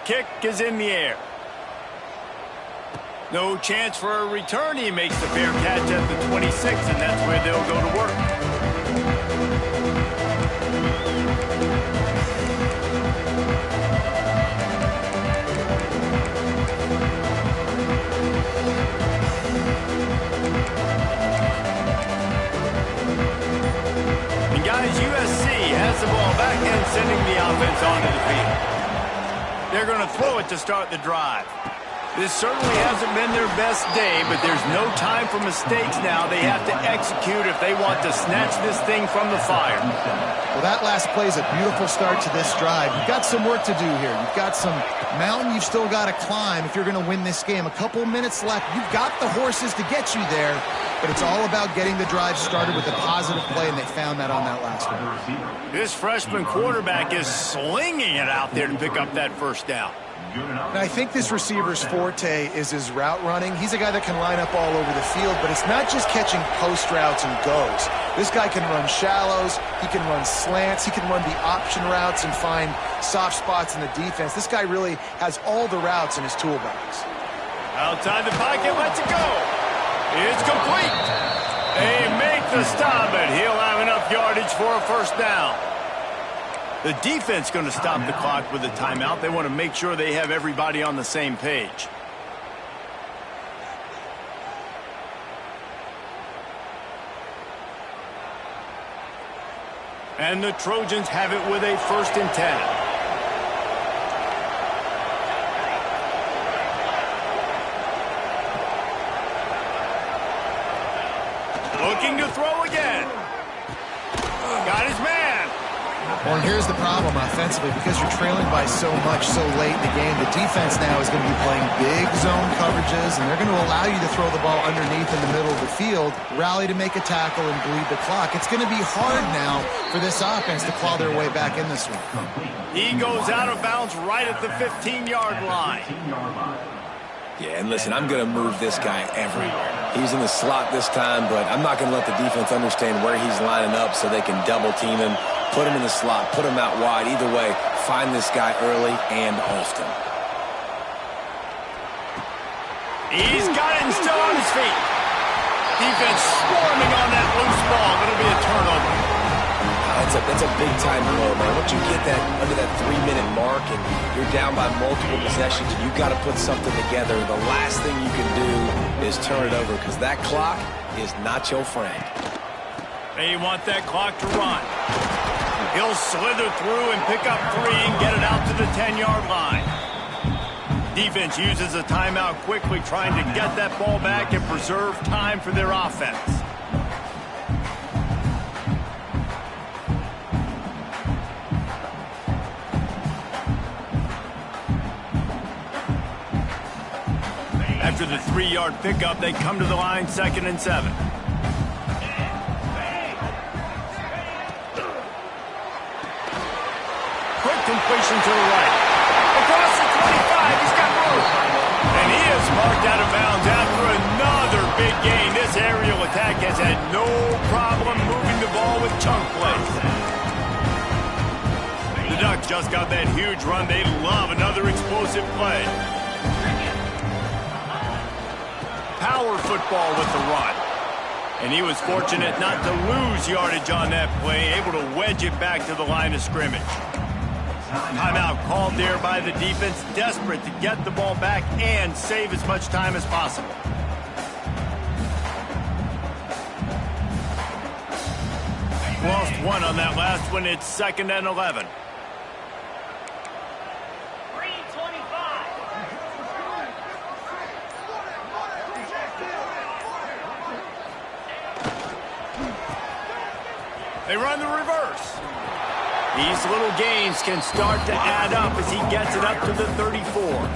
S1: Kick is in the air. No chance for a return. He makes the fair catch at the 26, and that's where they'll go to work. And guys, USC has the ball back and sending the offense onto the field. They're going to throw it to start the drive. This certainly hasn't been their best day, but there's no time for mistakes now. They have to execute if they want to snatch this thing from the fire.
S2: Well, that last play is a beautiful start to this drive. You've got some work to do here. You've got some mountain you've still got to climb if you're going to win this game. A couple minutes left. You've got the horses to get you there, but it's all about getting the drive started with a positive play, and they found that on that last one.
S1: This freshman quarterback is slinging it out there to pick up that first down.
S2: And I think this receiver's forte is his route running. He's a guy that can line up all over the field, but it's not just catching post routes and goes. This guy can run shallows, he can run slants, he can run the option routes and find soft spots in the defense. This guy really has all the routes in his toolbox.
S1: Outside the pocket, lets it go. It's complete. They make the stop, and he'll have enough yardage for a first down. The defense going to stop the clock with a timeout. They want to make sure they have everybody on the same page. And the Trojans have it with a 1st and 10. Looking to throw again. Got his man.
S2: Well, and here's the problem offensively, because you're trailing by so much so late in the game, the defense now is going to be playing big zone coverages, and they're going to allow you to throw the ball underneath in the middle of the field, rally to make a tackle, and bleed the clock. It's going to be hard now for this offense to claw their way back in this one.
S1: He goes out of bounds right at the 15-yard line.
S3: Yeah, and listen, I'm going to move this guy everywhere. He's in the slot this time, but I'm not going to let the defense understand where he's lining up so they can double team him, put him in the slot, put him out wide. Either way, find this guy early and often.
S1: He's got it and still on his feet. Defense swarming on that loose ball. It'll be a turnover.
S3: That's a big-time blow, man. Once you get that under that 3-minute mark and you're down by multiple possessions, you've got to put something together. The last thing you can do is turn it over because that clock is not your friend.
S1: They want that clock to run. He'll slither through and pick up 3 and get it out to the 10-yard line. Defense uses a timeout quickly, trying to get that ball back and preserve time for their offense. After the 3-yard pickup, they come to the line, 2nd and 7. Quick completion to the right. Across the 25, he's got room. And he is He's marked out of bounds after another big gain. This aerial attack has had no problem moving the ball with chunk plays. The Ducks just got that huge run. They love another explosive play. Power football with the run. And he was fortunate not to lose yardage on that play, able to wedge it back to the line of scrimmage. Timeout called there by the defense, desperate to get the ball back and save as much time as possible. Lost one on that last one. It's 2nd and 11.
S5: 3:25.
S1: They run the reverse. These little gains can start to add up as he gets it up to the 34.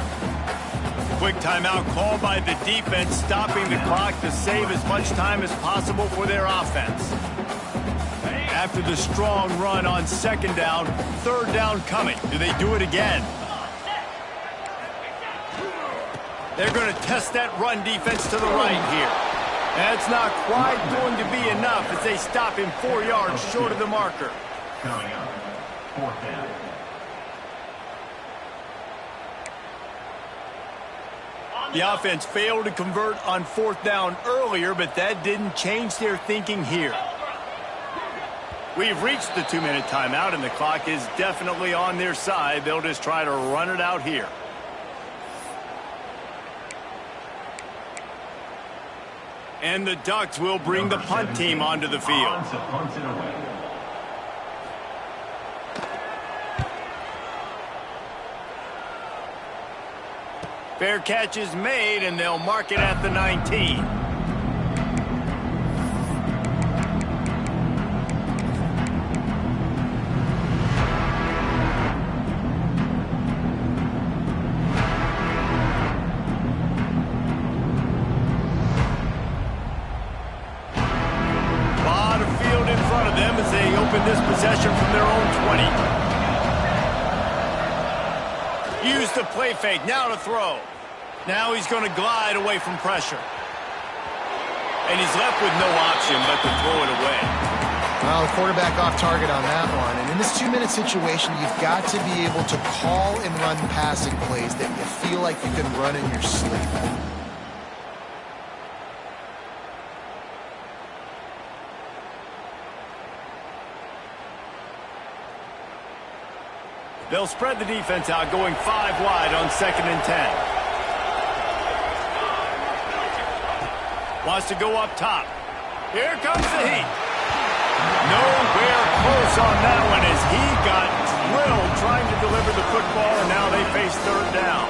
S1: Quick timeout called by the defense, stopping the clock to save as much time as possible for their offense. After the strong run on 2nd down, 3rd down coming. Do they do it again? They're going to test that run defense to the right here. That's not quite going to be enough as they stop him 4 yards short of the marker.
S6: Coming up, 4th down.
S1: The offense failed to convert on 4th down earlier, but that didn't change their thinking here. We've reached the 2-minute timeout, and the clock is definitely on their side. They'll just try to run it out here. And the Ducks will bring the punt team onto the field.
S6: Punts it away.
S1: Fair catch is made, and they'll mark it at the 19. Lot of field in front of them as they open this possession from their own 20. Use the play fake, now to throw. Now he's going to glide away from pressure. And he's left with no option but to throw it away.
S2: Well, the quarterback off target on that one. And in this 2-minute situation, you've got to be able to call and run passing plays that you feel like you can run in your sleep.
S1: They'll spread the defense out, going 5 wide on 2nd and 10. Wants to go up top. Here comes the heat. Nowhere close on that one as he got drilled trying to deliver the football, and now they face 3rd down.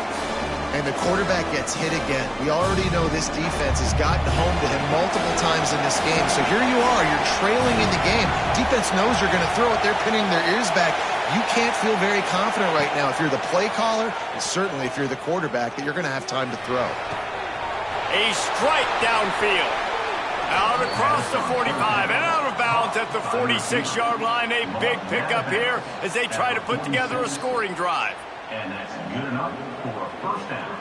S2: And the quarterback gets hit again. We already know this defense has gotten home to him multiple times in this game. So here you are, you're trailing in the game. Defense knows you're going to throw it. They're pinning their ears back. You can't feel very confident right now if you're the play caller, and certainly if you're the quarterback, that you're going to have time to throw.
S1: A strike downfield. Out across the 45 and out of bounds at the 46-yard line. A big pickup here as they try to put together a scoring drive.
S6: And that's good enough for a 1st down.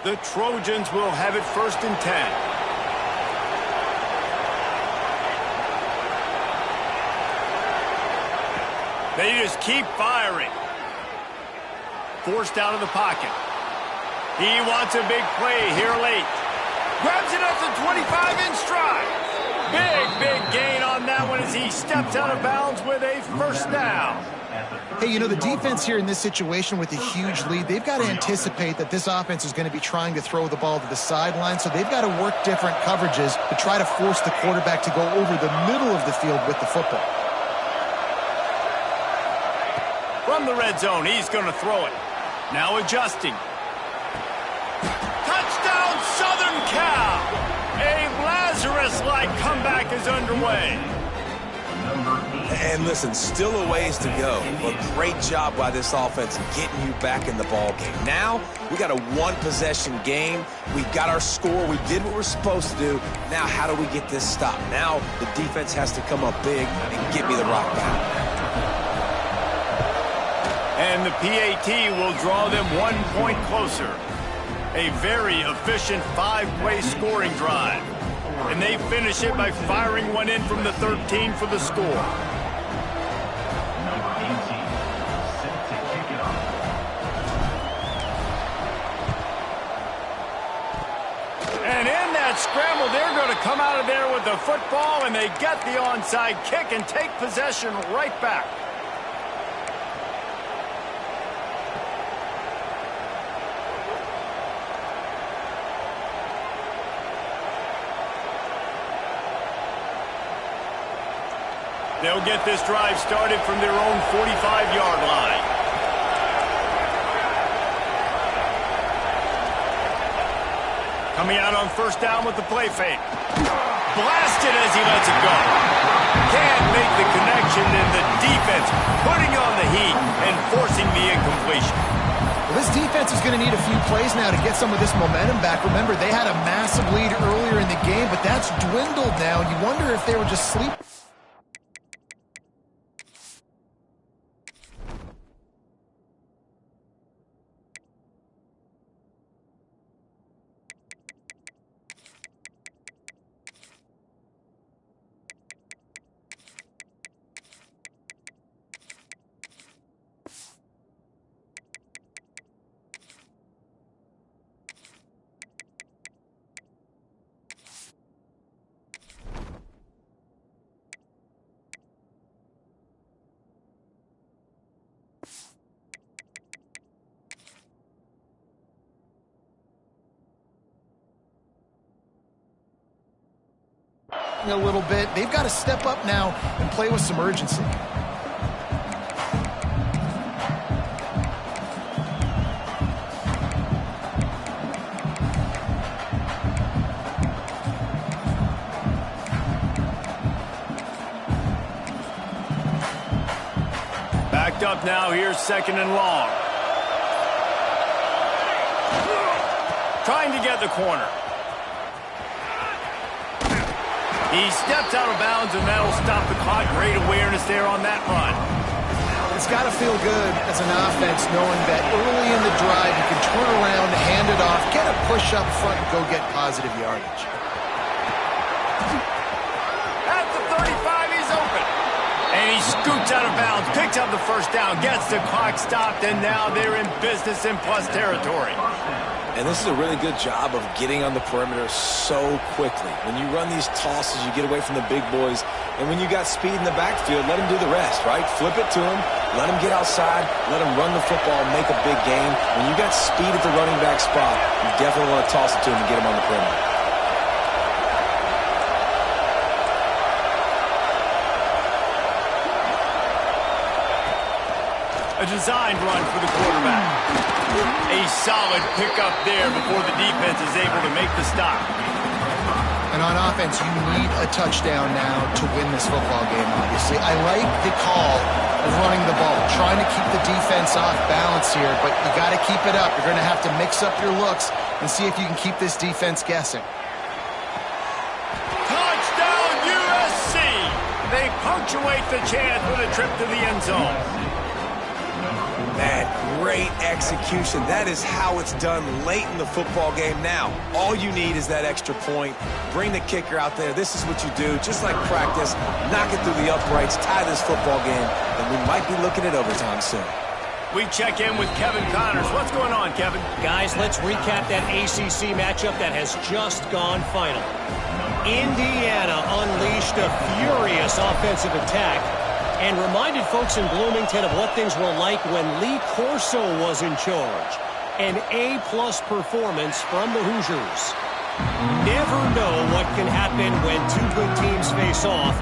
S1: The Trojans will have it 1st and 10. They just keep firing. Forced out of the pocket. He wants a big play here late. Grabs it at the 25 in stride. Big gain on that one as he steps out of bounds with a 1st down.
S2: Hey, you know, the defense here in this situation with a huge lead, they've got to anticipate that this offense is going to be trying to throw the ball to the sideline, so they've got to work different coverages to try to force the quarterback to go over the middle of the field with the football.
S1: From the red zone, he's going to throw it. Now adjusting. Touchdown, Southern Cal! A Lazarus-like comeback is underway.
S3: And listen, still a ways to go, but great job by this offense getting you back in the ball game. Now, we got a 1-possession game. We got our score. We did what we're supposed to do. Now, how do we get this stopped? Now, the defense has to come up big and get me the rock back.
S1: And the PAT will draw them 1 point closer. A very efficient 5-play scoring drive. And they finish it by firing one in from the 13 for the score.
S6: Number 18, set to kick it off.
S1: And in that scramble, they're going to come out of there with the football, and they get the onside kick and take possession right back. They'll get this drive started from their own 45-yard line. Coming out on first down with the play fake. Blasted as he lets it go. Can't make the connection, and the defense putting on the heat and forcing the incompletion.
S2: Well, this defense is going to need a few plays now to get some of this momentum back. Remember, they had a massive lead earlier in the game, but that's dwindled now. You wonder if they were just sleeping. A little bit. They've got to step up now and play with some urgency.
S1: Backed up now. Here's second and long. Trying to get the corner. He steps out of bounds, and that'll stop the clock. Great awareness there on that run.
S2: It's got to feel good as an offense knowing that early in the drive you can turn around, hand it off, get a push up front, and go get positive yardage.
S1: At the 35, he's open. And he scoots out of bounds, picks up the first down, gets the clock stopped, and now they're in business in plus territory.
S3: And this is a really good job of getting on the perimeter so quickly. When you run these tosses, you get away from the big boys. And when you got speed in the backfield, let them do the rest, right? Flip it to them, let them get outside, let them run the football and make a big game. When you got speed at the running back spot, you definitely want to toss it to them and get them on the perimeter.
S1: A designed run for the quarterback. A solid pickup there before the defense is able to make the stop.
S2: And on offense, you need a touchdown now to win this football game, obviously. I like the call of running the ball, trying to keep the defense off balance here, but you got to keep it up. You're going to have to mix up your looks and see if you can keep this defense guessing.
S1: Touchdown, USC! They punctuate the chance with a trip to the end zone.
S3: Man, great execution. That is how it's done late in the football game now. All you need is that extra point. Bring the kicker out there. This is what you do. Just like practice, knock it through the uprights, tie this football game, and we might be looking at overtime soon.
S1: We check in with Kevin Connors. What's going on, Kevin?
S4: Guys, let's recap that ACC matchup that has just gone final. Indiana unleashed a furious offensive attack and reminded folks in Bloomington of what things were like when Lee Corso was in charge. An A-plus performance from the Hoosiers. Never know what can happen when two good teams face off,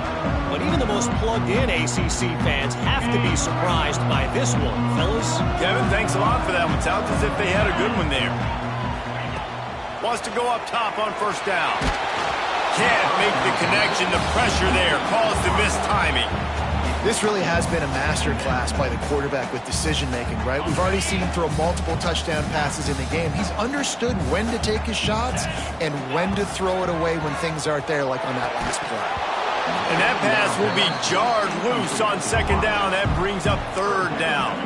S4: but even the most plugged-in ACC fans have to be surprised by this one, fellas.
S1: Kevin, thanks a lot for that one. Sounds as if they had a good one there. Wants to go up top on first down. Can't make the connection. The pressure there caused the missed timing.
S2: This really has been a masterclass by the quarterback with decision-making, right? We've already seen him throw multiple touchdown passes in the game. He's understood when to take his shots and when to throw it away when things aren't there, like on that last play.
S1: And that pass will be jarred loose on second down. That brings up third down.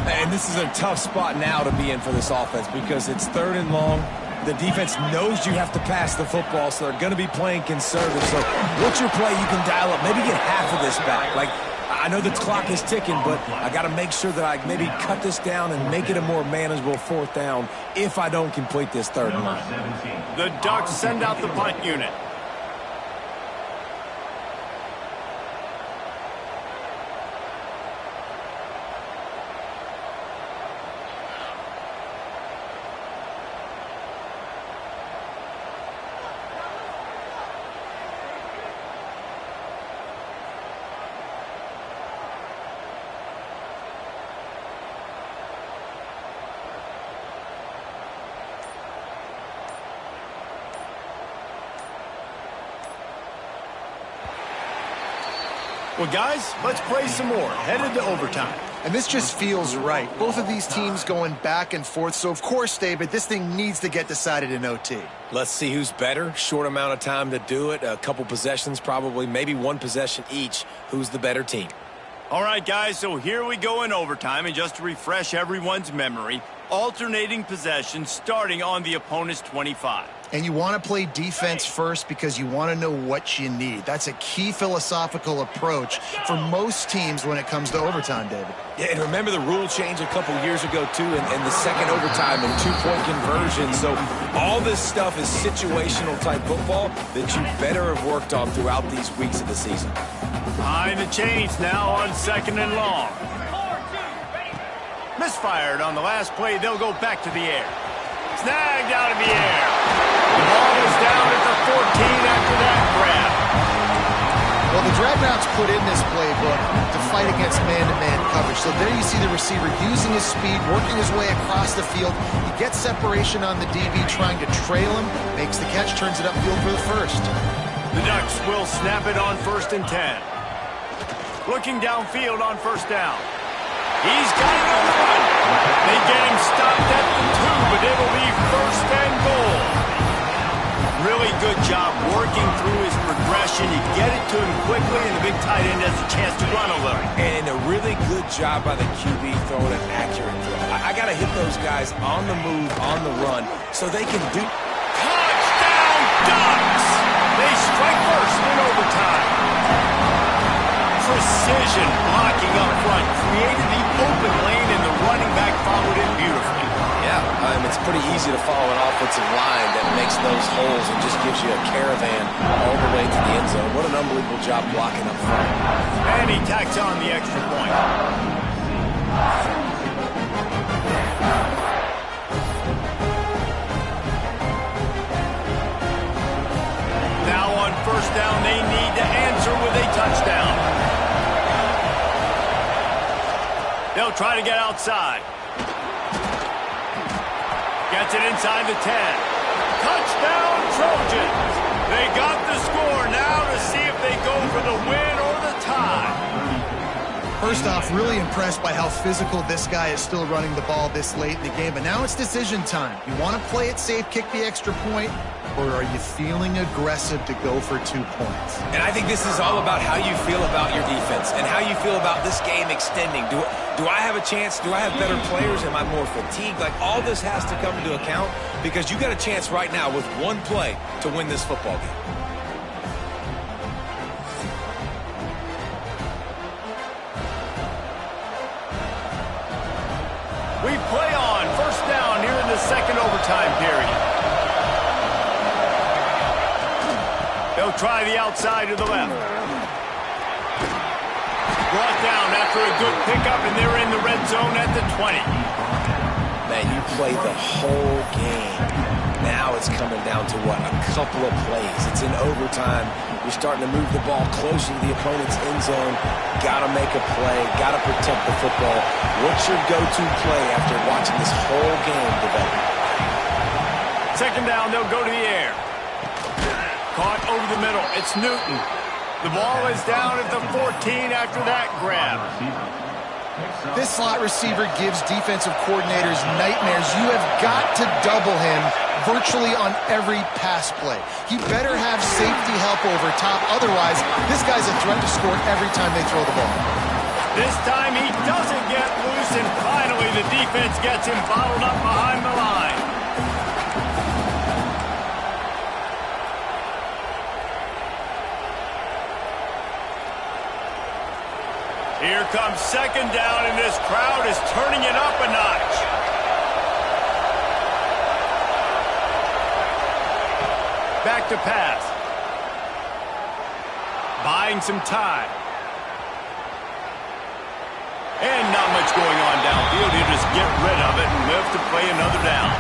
S3: And this is a tough spot now to be in for this offense because it's 3rd and long. The defense knows you have to pass the football, so they're going to be playing conservative. So what's your play you can dial up? Maybe get half of this back. Like, I know the clock is ticking, but I got to make sure that I maybe cut this down and make it a more manageable 4th down if I don't complete this 3rd and long.
S1: The Ducks send out the punt unit. Well, guys, let's play some more. Headed to overtime.
S2: And this just feels right. Both of these teams going back and forth. So, of course, David, this thing needs to get decided in OT.
S3: Let's see who's better. Short amount of time to do it. A couple possessions probably. Maybe one possession each. Who's the better team?
S1: All right, guys, so here we go in overtime. And just to refresh everyone's memory, alternating possessions starting on the opponent's 25.
S2: And you want to play defense first because you want to know what you need. That's a key philosophical approach for most teams when it comes to overtime, David.
S3: Yeah, and remember the rule change a couple years ago, too, in the second overtime and 2-point conversion. So all this stuff is situational type football that you better have worked on throughout these weeks of the season.
S1: Behind the chains now on 2nd and long. Misfired on the last play. They'll go back to the air. Snagged out of the air. The ball is down at the 14 after that grab.
S2: Well, the drag routes put in this playbook to fight against man-to-man coverage. So there you see the receiver using his speed, working his way across the field. He gets separation on the DB, trying to trail him, makes the catch, turns it upfield for the first.
S1: The Ducks will snap it on 1st and 10. Looking downfield on 1st down. He's got it on the run. They get him stopped at the 2, but it'll be 1st and goal. Really good job working through his progression. You get it to him quickly, and the big tight end has a chance to run a little.
S3: And a really good job by the QB throwing an accurate throw. I got to hit those guys on the move, on the run, so they can do...
S1: Touchdown, Ducks! They strike first in overtime. Precision blocking up front created the open lane, and the running back followed it beautifully.
S3: Yeah, it's pretty easy to follow an offensive line that makes those holes and just gives you a caravan all the way to the end zone. What an unbelievable job blocking up front.
S1: And he tacks on the extra point. Now on 1st down, they need to answer with a touchdown. They'll try to get outside. Gets it inside the 10. Touchdown, Trojans. They got the score now to see if they go for the win or the tie.
S2: First off, really impressed by how physical this guy is still running the ball this late in the game. But now it's decision time. You want to play it safe, kick the extra point, or are you feeling aggressive to go for 2 points?
S3: And I think this is all about how you feel about your defense and how you feel about this game extending. Do I have a chance? Do I have better players? Am I more fatigued? Like, all this has to come into account because you got a chance right now with one play to win this football game.
S1: We play on 1st down here in the second overtime period. They'll try the outside to the left. Brought down after a good pickup, and they're in the red zone at the 20.
S3: Man, you play the whole game. Now it's coming down to what? A couple of plays. It's in overtime. You're starting to move the ball closer to the opponent's end zone. Got to make a play. Got to protect the football. What's your go-to play after watching this whole game develop?
S1: 2nd down, they'll go to the air. Caught over the middle. It's Newton. The ball is down at the 14 after that grab.
S2: This slot receiver gives defensive coordinators nightmares. You have got to double him virtually on every pass play. He better have safety help over top. Otherwise, this guy's a threat to score every time they throw the ball.
S1: This time he doesn't get loose. loose, and finally the defense gets him bottled up behind the line. Here comes second down, and this crowd is turning it up a notch. Back to pass. Buying some time. And not much going on downfield. He'll just get rid of it and live to play another down.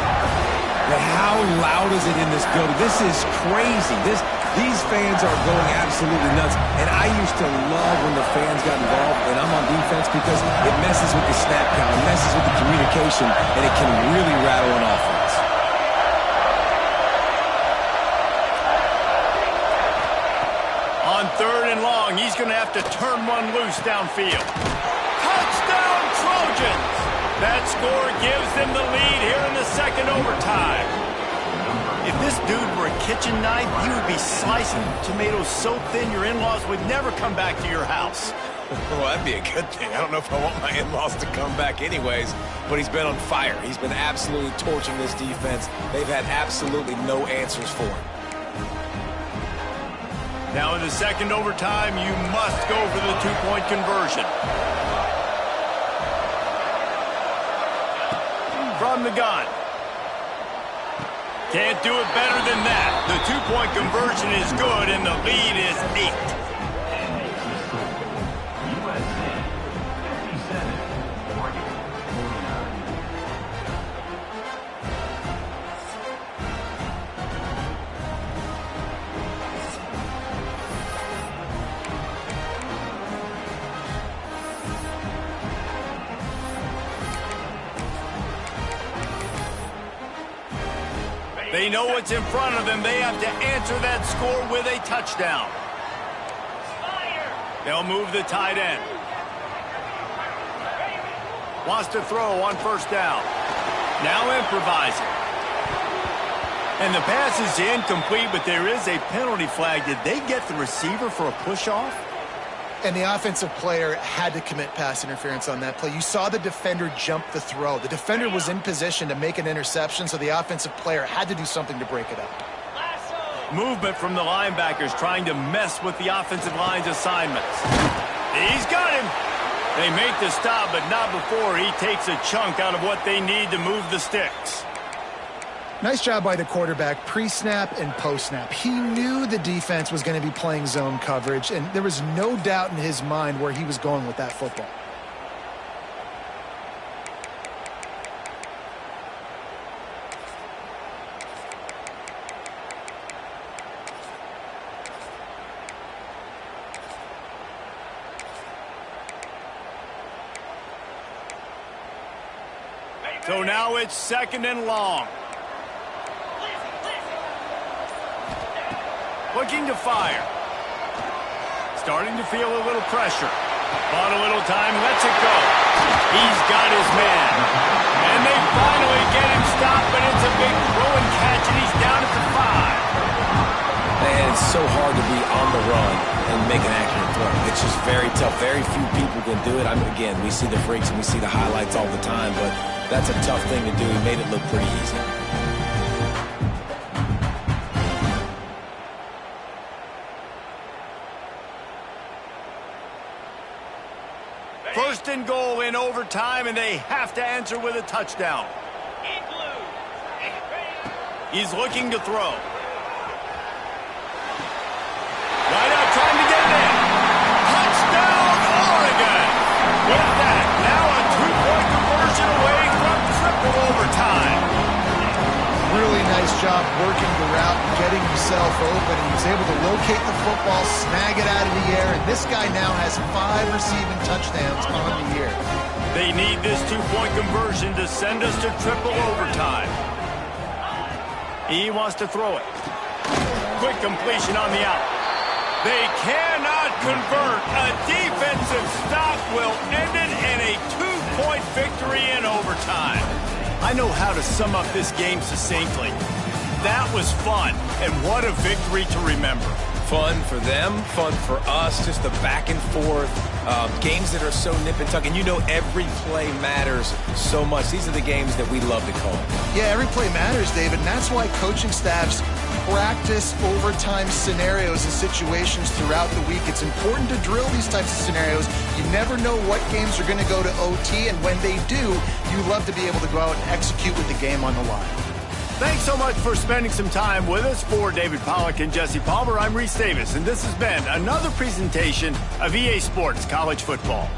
S3: But how loud is it in this building? This is crazy. These fans are going absolutely nuts. And I used to love when the fans got involved, and I'm on defense, because it messes with the snap count, it messes with the communication, and it can really rattle an offense.
S1: On third and long, he's going to have to turn one loose downfield. Touchdown, Trojans! That score gives them the lead here in the second overtime. If this dude were a kitchen knife, he would be slicing tomatoes so thin your in-laws would never come back to your house.
S3: Well, that'd be a good thing. I don't know if I want my in-laws to come back anyways, but he's been on fire. He's been absolutely torching this defense. They've had absolutely no answers for him.
S1: Now in the second overtime, you must go for the two-point conversion. From the gun. Can't do it better than that. The two-point conversion is good, and the lead is 8. They know what's in front of them. They have to answer that score with a touchdown. They'll move the tight end. Wants to throw on first down. Now improvising. And the pass is incomplete, but there is a penalty flag. Did they get the receiver for a push-off?
S2: And the offensive player had to commit pass interference on that play. You saw the defender jump the throw. The defender was in position to make an interception, so the offensive player had to do something to break it up.
S1: Movement from the linebackers trying to mess with the offensive line's assignments. He's got him. They make the stop, but not before he takes a chunk out of what they need to move the sticks.
S2: Nice job by the quarterback, pre-snap and post-snap. He knew the defense was going to be playing zone coverage, and there was no doubt in his mind where he was going with that football.
S1: So now it's second and long. Looking to fire. Starting to feel a little pressure. Bought a little time, lets it go. He's got his man. And they finally get him stopped, but it's a big throw and catch, and he's down at the 5.
S3: Man, it's so hard to be on the run and make an accurate throw. It's just very tough. Very few people can do it. I mean, again, we see the freaks and we see the highlights all the time, but that's a tough thing to do. He made it look pretty easy.
S1: First and goal in overtime, and they have to answer with a touchdown. He's looking to throw. Right out, trying to get it in. Touchdown, Oregon! With that, now a two-point conversion away from triple overtime.
S2: Really nice job working the route and getting himself open. He was able to locate the football, snag it out of the air, and this guy now has 5 receiving touchdowns on the year.
S1: They need this two-point conversion to send us to triple overtime. He wants to throw it. Quick completion on the out. They cannot convert. A defensive stop will end it in a two-point victory in overtime. I know how to sum up this game succinctly. That was fun, and what a victory to remember.
S3: Fun for them, fun for us, just the back and forth, games that are so nip and tuck, and you know every play matters so much. These are the games that we love to call.
S2: Yeah, every play matters, David, and that's why coaching staffs practice overtime scenarios and situations throughout the week. It's important to drill these types of scenarios. You never know what games are going to go to OT, and when they do, you love to be able to go out and execute with the game on the line.
S1: Thanks so much for spending some time with us. For David Pollack and Jesse Palmer, I'm Reese Davis, and this has been another presentation of EA Sports College Football.